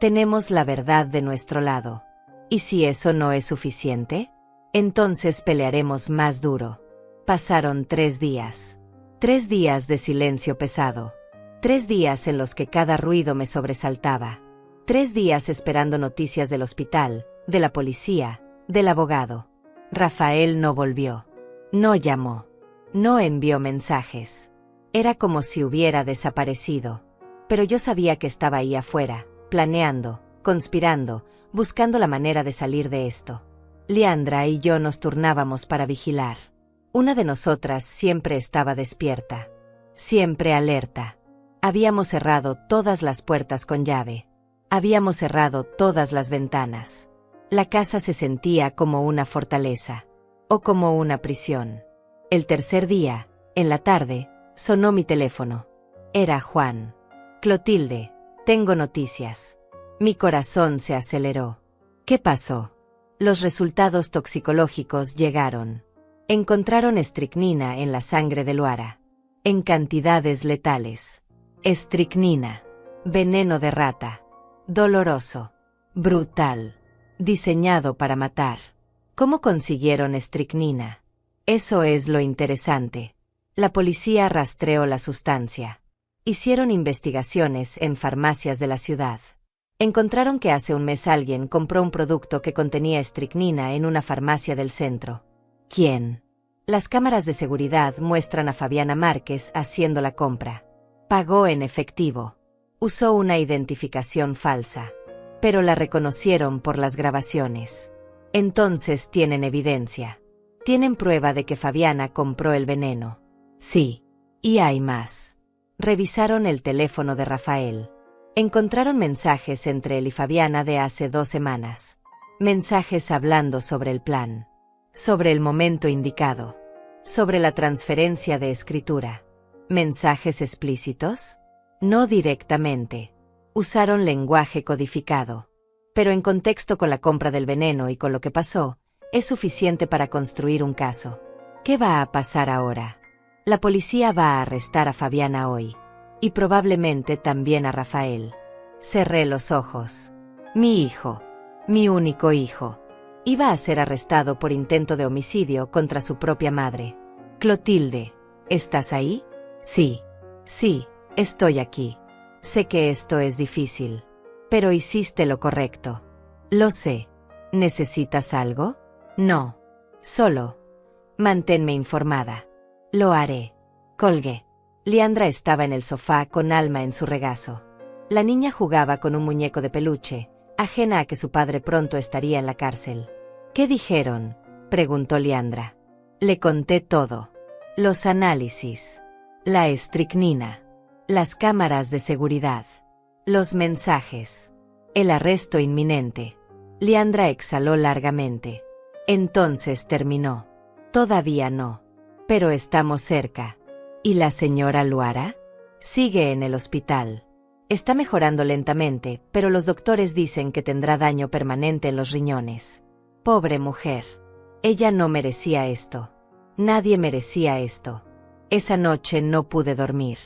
Tenemos la verdad de nuestro lado. ¿Y si eso no es suficiente? Entonces pelearemos más duro. Pasaron 3 días. 3 días de silencio pesado. 3 días en los que cada ruido me sobresaltaba. 3 días esperando noticias del hospital, de la policía, del abogado. Rafael no volvió. No llamó. No envió mensajes. Era como si hubiera desaparecido. Pero yo sabía que estaba ahí afuera, planeando, conspirando, buscando la manera de salir de esto. Liandra y yo nos turnábamos para vigilar. Una de nosotras siempre estaba despierta. Siempre alerta. Habíamos cerrado todas las puertas con llave. Habíamos cerrado todas las ventanas. La casa se sentía como una fortaleza. O como una prisión. El tercer día, en la tarde, sonó mi teléfono. Era Juan. Clotilde, tengo noticias. Mi corazón se aceleró. ¿Qué pasó? Los resultados toxicológicos llegaron. Encontraron estricnina en la sangre de Luara. En cantidades letales. Estricnina. Veneno de rata. Doloroso. Brutal. Diseñado para matar. ¿Cómo consiguieron estricnina? Eso es lo interesante. La policía rastreó la sustancia. Hicieron investigaciones en farmacias de la ciudad. Encontraron que hace un mes alguien compró un producto que contenía estricnina en una farmacia del centro. ¿Quién? Las cámaras de seguridad muestran a Fabiana Márquez haciendo la compra. Pagó en efectivo. Usó una identificación falsa. Pero la reconocieron por las grabaciones. Entonces tienen evidencia. Tienen prueba de que Fabiana compró el veneno. Sí. Y hay más. Revisaron el teléfono de Rafael. Encontraron mensajes entre él y Fabiana de hace 2 semanas. Mensajes hablando sobre el plan. Sobre el momento indicado. Sobre la transferencia de escritura. ¿Mensajes explícitos? No directamente. Usaron lenguaje codificado. Pero en contexto con la compra del veneno y con lo que pasó, es suficiente para construir un caso. ¿Qué va a pasar ahora? La policía va a arrestar a Fabiana hoy. Y probablemente también a Rafael. Cerré los ojos. Mi hijo. Mi único hijo. Iba a ser arrestado por intento de homicidio contra su propia madre. Clotilde, ¿estás ahí? Sí. Sí, estoy aquí. Sé que esto es difícil. Pero hiciste lo correcto. Lo sé. ¿Necesitas algo? No. Solo. Manténme informada. Lo haré. Colgué. Liandra estaba en el sofá con Alma en su regazo. La niña jugaba con un muñeco de peluche, ajena a que su padre pronto estaría en la cárcel. ¿Qué dijeron?, preguntó Liandra. Le conté todo. Los análisis. La estricnina. Las cámaras de seguridad. Los mensajes. El arresto inminente. Liandra exhaló largamente. Entonces terminó. Todavía no. Pero estamos cerca. ¿Y la señora Luara? Sigue en el hospital. Está mejorando lentamente, pero los doctores dicen que tendrá daño permanente en los riñones. Pobre mujer. Ella no merecía esto. Nadie merecía esto. Esa noche no pude dormir.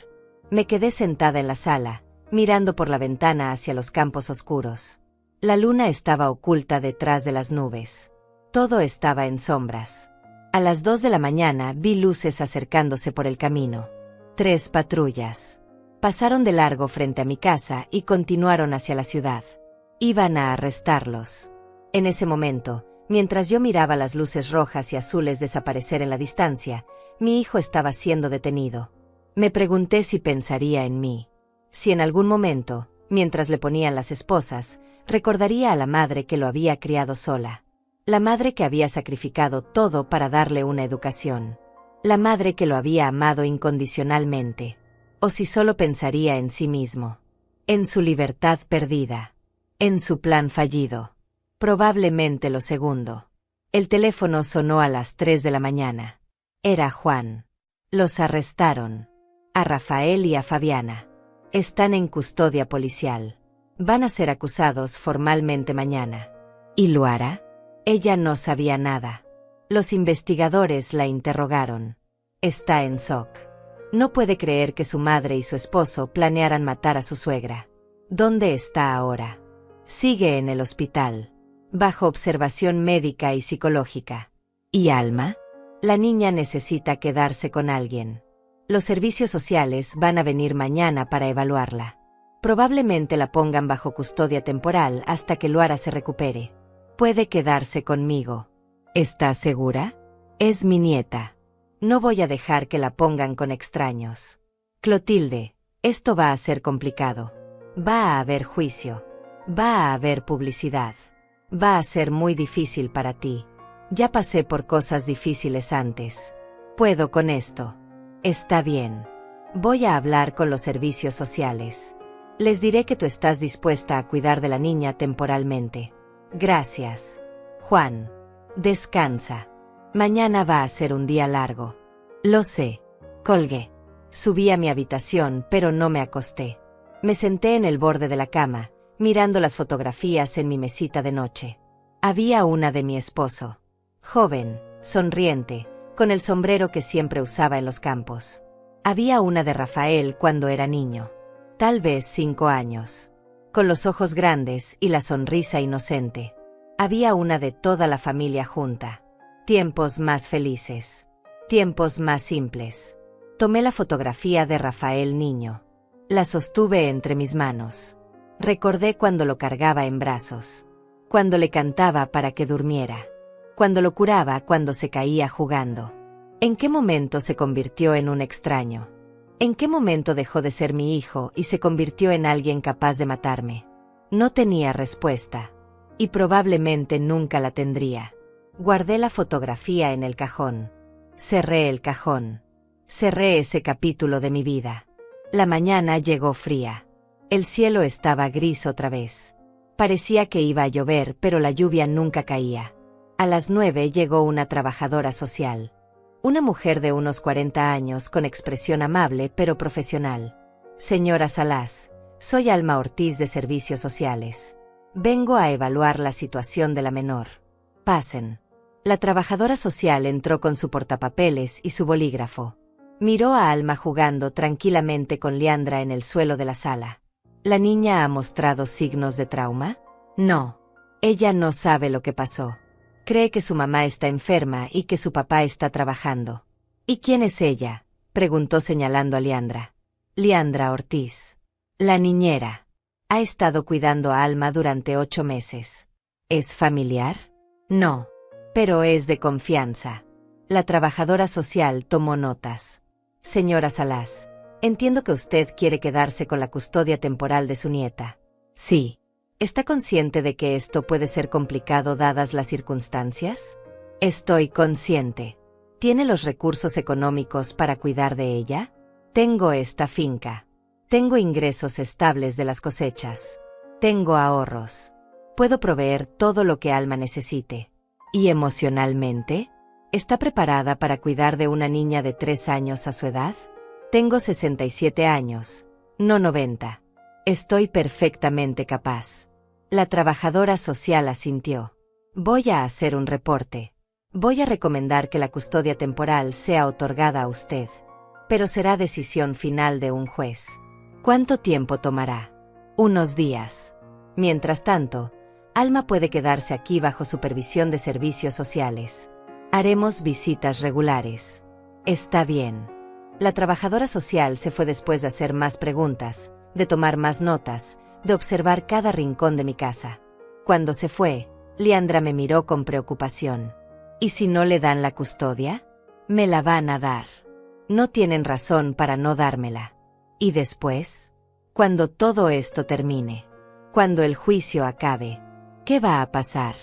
Me quedé sentada en la sala, mirando por la ventana hacia los campos oscuros. La luna estaba oculta detrás de las nubes. Todo estaba en sombras. A las 2 de la mañana vi luces acercándose por el camino. 3 patrullas. Pasaron de largo frente a mi casa y continuaron hacia la ciudad. Iban a arrestarlos. En ese momento, mientras yo miraba las luces rojas y azules desaparecer en la distancia, mi hijo estaba siendo detenido. Me pregunté si pensaría en mí. Si en algún momento, mientras le ponían las esposas, recordaría a la madre que lo había criado sola. La madre que había sacrificado todo para darle una educación. La madre que lo había amado incondicionalmente. O si solo pensaría en sí mismo. En su libertad perdida. En su plan fallido. Probablemente lo segundo. El teléfono sonó a las 3 de la mañana. Era Juan. Los arrestaron. A Rafael y a Fabiana. Están en custodia policial. Van a ser acusados formalmente mañana. ¿Y Luara? Ella no sabía nada. Los investigadores la interrogaron. Está en shock. No puede creer que su madre y su esposo planearan matar a su suegra. ¿Dónde está ahora? Sigue en el hospital, bajo observación médica y psicológica. ¿Y Alma? La niña necesita quedarse con alguien. Los servicios sociales van a venir mañana para evaluarla. Probablemente la pongan bajo custodia temporal hasta que Luara se recupere. Puede quedarse conmigo. ¿Está segura? Es mi nieta. No voy a dejar que la pongan con extraños. Clotilde, esto va a ser complicado. Va a haber juicio. Va a haber publicidad. Va a ser muy difícil para ti. Ya pasé por cosas difíciles antes. Puedo con esto. Está bien. Voy a hablar con los servicios sociales. Les diré que tú estás dispuesta a cuidar de la niña temporalmente. Gracias. Juan. Descansa. Mañana va a ser un día largo. Lo sé. Colgué. Subí a mi habitación, pero no me acosté. Me senté en el borde de la cama, mirando las fotografías en mi mesita de noche. Había una de mi esposo. Joven, sonriente, con el sombrero que siempre usaba en los campos. Había una de Rafael cuando era niño. Tal vez 5 años. Con los ojos grandes y la sonrisa inocente. Había una de toda la familia junta. Tiempos más felices. Tiempos más simples. Tomé la fotografía de Rafael niño. La sostuve entre mis manos. Recordé cuando lo cargaba en brazos. Cuando le cantaba para que durmiera. Cuando lo curaba cuando se caía jugando. ¿En qué momento se convirtió en un extraño? ¿En qué momento dejó de ser mi hijo y se convirtió en alguien capaz de matarme? No tenía respuesta. Y probablemente nunca la tendría. Guardé la fotografía en el cajón. Cerré el cajón. Cerré ese capítulo de mi vida. La mañana llegó fría. El cielo estaba gris otra vez. Parecía que iba a llover, pero la lluvia nunca caía. A las 9 llegó una trabajadora social. Una mujer de unos 40 años con expresión amable pero profesional. Señora Salas, soy Alma Ortiz de Servicios Sociales. Vengo a evaluar la situación de la menor. Pasen. La trabajadora social entró con su portapapeles y su bolígrafo. Miró a Alma jugando tranquilamente con Leandra en el suelo de la sala. ¿La niña ha mostrado signos de trauma? No. Ella no sabe lo que pasó. Cree que su mamá está enferma y que su papá está trabajando. ¿Y quién es ella?, preguntó señalando a Leandra. Leandra Ortiz. La niñera. Ha estado cuidando a Alma durante 8 meses. ¿Es familiar? No. Pero es de confianza. La trabajadora social tomó notas. Señora Salas, entiendo que usted quiere quedarse con la custodia temporal de su nieta. Sí. ¿Está consciente de que esto puede ser complicado dadas las circunstancias? Estoy consciente. ¿Tiene los recursos económicos para cuidar de ella? Tengo esta finca. Tengo ingresos estables de las cosechas. Tengo ahorros. Puedo proveer todo lo que Alma necesite. ¿Y emocionalmente? ¿Está preparada para cuidar de una niña de 3 años a su edad? Tengo 67 años, no 90. Estoy perfectamente capaz. La trabajadora social asintió. Voy a hacer un reporte. Voy a recomendar que la custodia temporal sea otorgada a usted. Pero será decisión final de un juez. ¿Cuánto tiempo tomará? Unos días. Mientras tanto, Alma puede quedarse aquí bajo supervisión de servicios sociales. Haremos visitas regulares. Está bien. La trabajadora social se fue después de hacer más preguntas, de tomar más notas, de observar cada rincón de mi casa. Cuando se fue, Leandra me miró con preocupación. ¿Y si no le dan la custodia? Me la van a dar. No tienen razón para no dármela. ¿Y después? Cuando todo esto termine, cuando el juicio acabe, ¿qué va a pasar?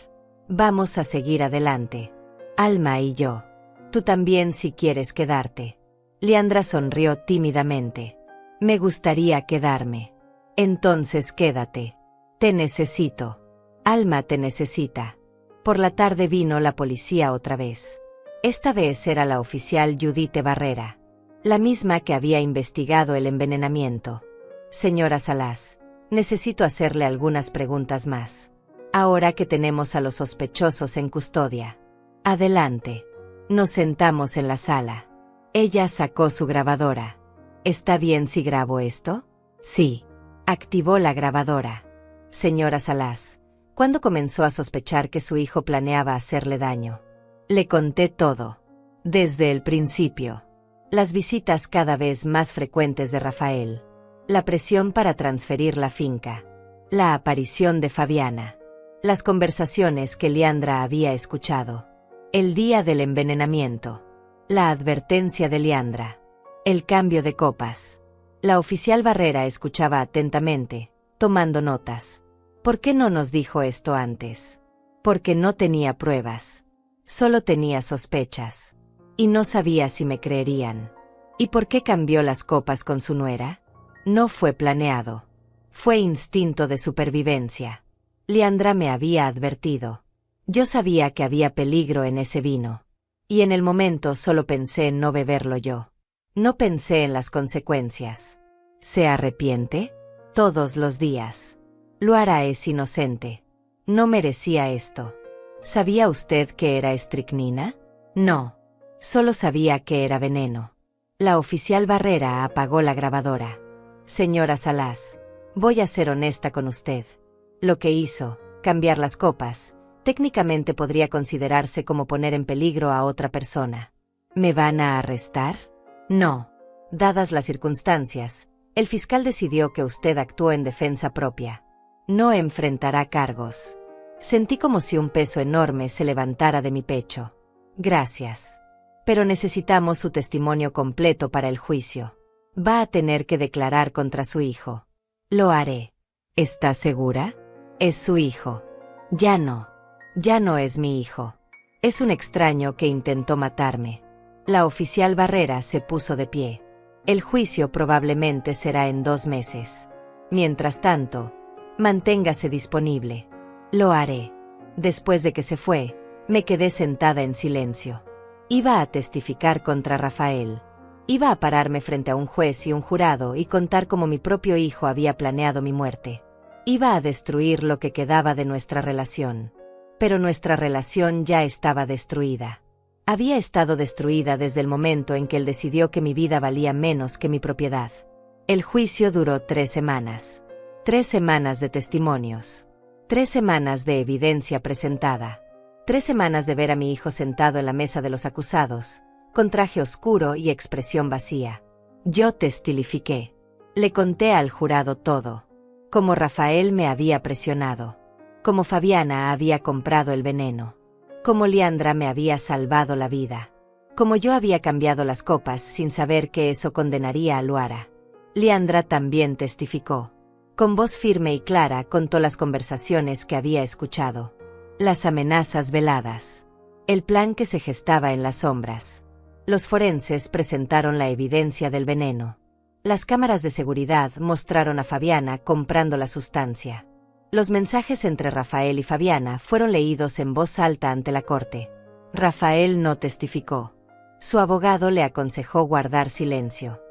Vamos a seguir adelante. Alma y yo. Tú también si quieres quedarte. Leandra sonrió tímidamente. Me gustaría quedarme. Entonces quédate. Te necesito. Alma te necesita. Por la tarde vino la policía otra vez. Esta vez era la oficial Judith Barrera, la misma que había investigado el envenenamiento. Señora Salas, necesito hacerle algunas preguntas más. Ahora que tenemos a los sospechosos en custodia. Adelante. Nos sentamos en la sala. Ella sacó su grabadora. ¿Está bien si grabo esto? Sí. Activó la grabadora. Señora Salas, ¿cuándo comenzó a sospechar que su hijo planeaba hacerle daño? Le conté todo. Desde el principio. Las visitas cada vez más frecuentes de Rafael. La presión para transferir la finca. La aparición de Fabiana. Las conversaciones que Leandra había escuchado. El día del envenenamiento. La advertencia de Leandra. El cambio de copas. La oficial Barrera escuchaba atentamente, tomando notas. ¿Por qué no nos dijo esto antes? Porque no tenía pruebas. Solo tenía sospechas. Y no sabía si me creerían. ¿Y por qué cambió las copas con su nuera? No fue planeado. Fue instinto de supervivencia. Leandra me había advertido. Yo sabía que había peligro en ese vino. Y en el momento solo pensé en no beberlo yo. No pensé en las consecuencias. ¿Se arrepiente? Todos los días. Luara es inocente. No merecía esto. ¿Sabía usted que era estricnina? No. Solo sabía que era veneno. La oficial Barrera apagó la grabadora. Señora Salas, voy a ser honesta con usted. Lo que hizo, cambiar las copas, técnicamente podría considerarse como poner en peligro a otra persona. ¿Me van a arrestar? No. Dadas las circunstancias, el fiscal decidió que usted actuó en defensa propia. No enfrentará cargos. Sentí como si un peso enorme se levantara de mi pecho. Gracias. Pero necesitamos su testimonio completo para el juicio. Va a tener que declarar contra su hijo. Lo haré. ¿Está segura? Es su hijo. Ya no. Ya no es mi hijo. Es un extraño que intentó matarme. La oficial Barrera se puso de pie. El juicio probablemente será en 2 meses. Mientras tanto, manténgase disponible. Lo haré. Después de que se fue, me quedé sentada en silencio. Iba a testificar contra Rafael. Iba a pararme frente a un juez y un jurado y contar cómo mi propio hijo había planeado mi muerte. Iba a destruir lo que quedaba de nuestra relación. Pero nuestra relación ya estaba destruida. Había estado destruida desde el momento en que él decidió que mi vida valía menos que mi propiedad. El juicio duró 3 semanas. 3 semanas de testimonios. 3 semanas de evidencia presentada. 3 semanas de ver a mi hijo sentado en la mesa de los acusados, con traje oscuro y expresión vacía. Yo testifiqué. Le conté al jurado todo. Cómo Rafael me había presionado. Cómo Fabiana había comprado el veneno. Cómo Leandra me había salvado la vida. Cómo yo había cambiado las copas sin saber que eso condenaría a Luara. Leandra también testificó. Con voz firme y clara contó las conversaciones que había escuchado. Las amenazas veladas. El plan que se gestaba en las sombras. Los forenses presentaron la evidencia del veneno. Las cámaras de seguridad mostraron a Fabiana comprando la sustancia. Los mensajes entre Rafael y Fabiana fueron leídos en voz alta ante la corte. Rafael no testificó. Su abogado le aconsejó guardar silencio.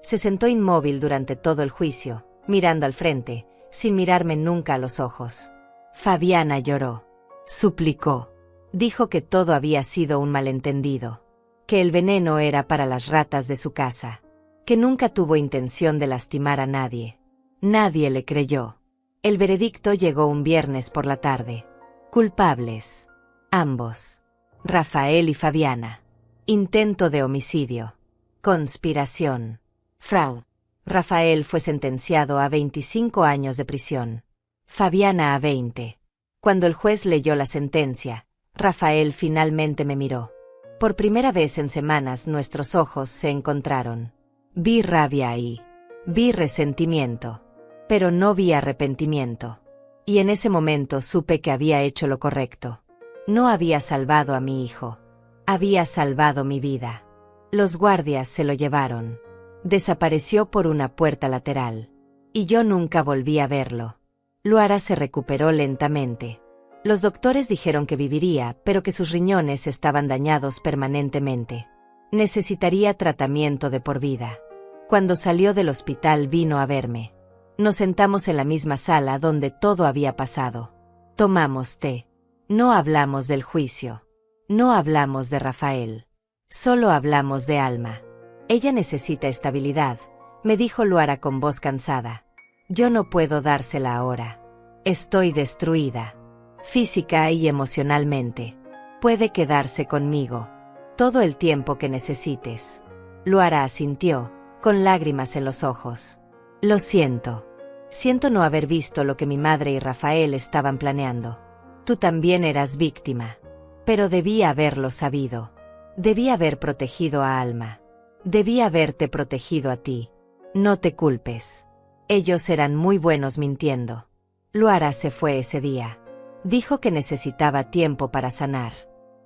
Se sentó inmóvil durante todo el juicio, mirando al frente, sin mirarme nunca a los ojos. Fabiana lloró. Suplicó. Dijo que todo había sido un malentendido. Que el veneno era para las ratas de su casa. Que nunca tuvo intención de lastimar a nadie. Nadie le creyó. El veredicto llegó un viernes por la tarde. Culpables. Ambos. Rafael y Fabiana. Intento de homicidio. Conspiración. Fraude. Rafael fue sentenciado a 25 años de prisión. Fabiana a 20. Cuando el juez leyó la sentencia, Rafael finalmente me miró. Por primera vez en semanas nuestros ojos se encontraron. Vi rabia ahí. Vi resentimiento. Pero no vi arrepentimiento. Y en ese momento supe que había hecho lo correcto. No había salvado a mi hijo. Había salvado mi vida. Los guardias se lo llevaron. Desapareció por una puerta lateral. Y yo nunca volví a verlo. Luara se recuperó lentamente. Los doctores dijeron que viviría, pero que sus riñones estaban dañados permanentemente. Necesitaría tratamiento de por vida. Cuando salió del hospital vino a verme. Nos sentamos en la misma sala donde todo había pasado. Tomamos té. No hablamos del juicio. No hablamos de Rafael. Solo hablamos de Alma. Ella necesita estabilidad, me dijo Luara con voz cansada. Yo no puedo dársela ahora. Estoy destruida. Física y emocionalmente. Puede quedarse conmigo. Todo el tiempo que necesites. Luara asintió, con lágrimas en los ojos. Lo siento. Siento no haber visto lo que mi madre y Rafael estaban planeando. Tú también eras víctima. Pero debía haberlo sabido. Debía haber protegido a Alma. Debía haberte protegido a ti. No te culpes. Ellos eran muy buenos mintiendo. Luara se fue ese día. Dijo que necesitaba tiempo para sanar.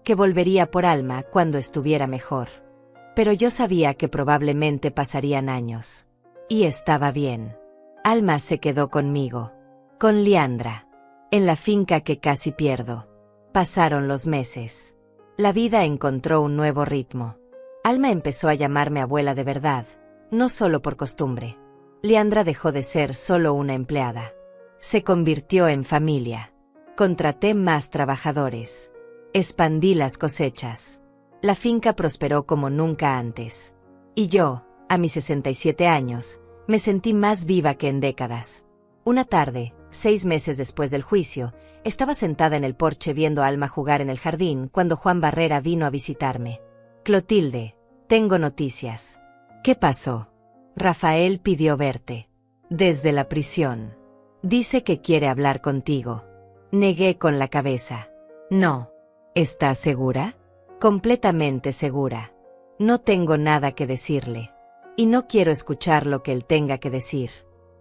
Que volvería por Alma cuando estuviera mejor. Pero yo sabía que probablemente pasarían años. Y estaba bien. Alma se quedó conmigo. Con Liandra. En la finca que casi pierdo. Pasaron los meses. La vida encontró un nuevo ritmo. Alma empezó a llamarme abuela de verdad, no solo por costumbre. Liandra dejó de ser solo una empleada. Se convirtió en familia. Contraté más trabajadores. Expandí las cosechas. La finca prosperó como nunca antes. Y yo, a mis 67 años, me sentí más viva que en décadas. Una tarde, 6 meses después del juicio, estaba sentada en el porche viendo a Alma jugar en el jardín cuando Juan Barrera vino a visitarme. Clotilde, tengo noticias. ¿Qué pasó? Rafael pidió verte. Desde la prisión. Dice que quiere hablar contigo. Negué con la cabeza. No. ¿Estás segura? Completamente segura. No tengo nada que decirle. Y no quiero escuchar lo que él tenga que decir.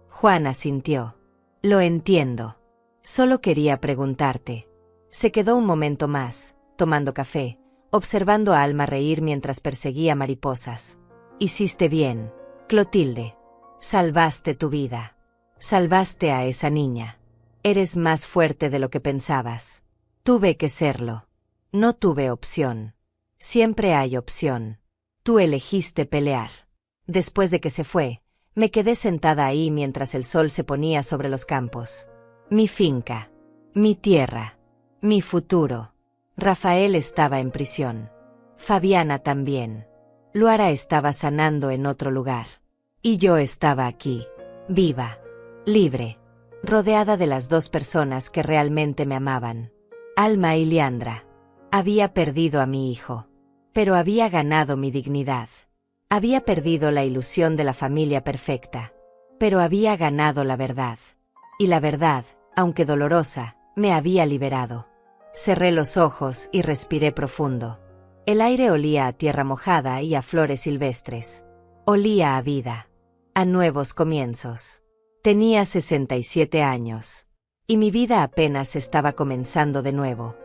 Juan asintió. Lo entiendo. Solo quería preguntarte. Se quedó un momento más, tomando café, observando a Alma reír mientras perseguía mariposas. Hiciste bien, Clotilde. Salvaste tu vida. Salvaste a esa niña. Eres más fuerte de lo que pensabas. Tuve que serlo. No tuve opción. Siempre hay opción. Tú elegiste pelear. Después de que se fue, me quedé sentada ahí mientras el sol se ponía sobre los campos. Mi finca. Mi tierra. Mi futuro. Rafael estaba en prisión. Fabiana también. Luara estaba sanando en otro lugar. Y yo estaba aquí, viva, libre, rodeada de las dos personas que realmente me amaban. Alma y Liandra. Había perdido a mi hijo. Pero había ganado mi dignidad. Había perdido la ilusión de la familia perfecta. Pero había ganado la verdad. Y la verdad, aunque dolorosa, me había liberado. Cerré los ojos y respiré profundo. El aire olía a tierra mojada y a flores silvestres. Olía a vida. A nuevos comienzos. Tenía 67 años. Y mi vida apenas estaba comenzando de nuevo.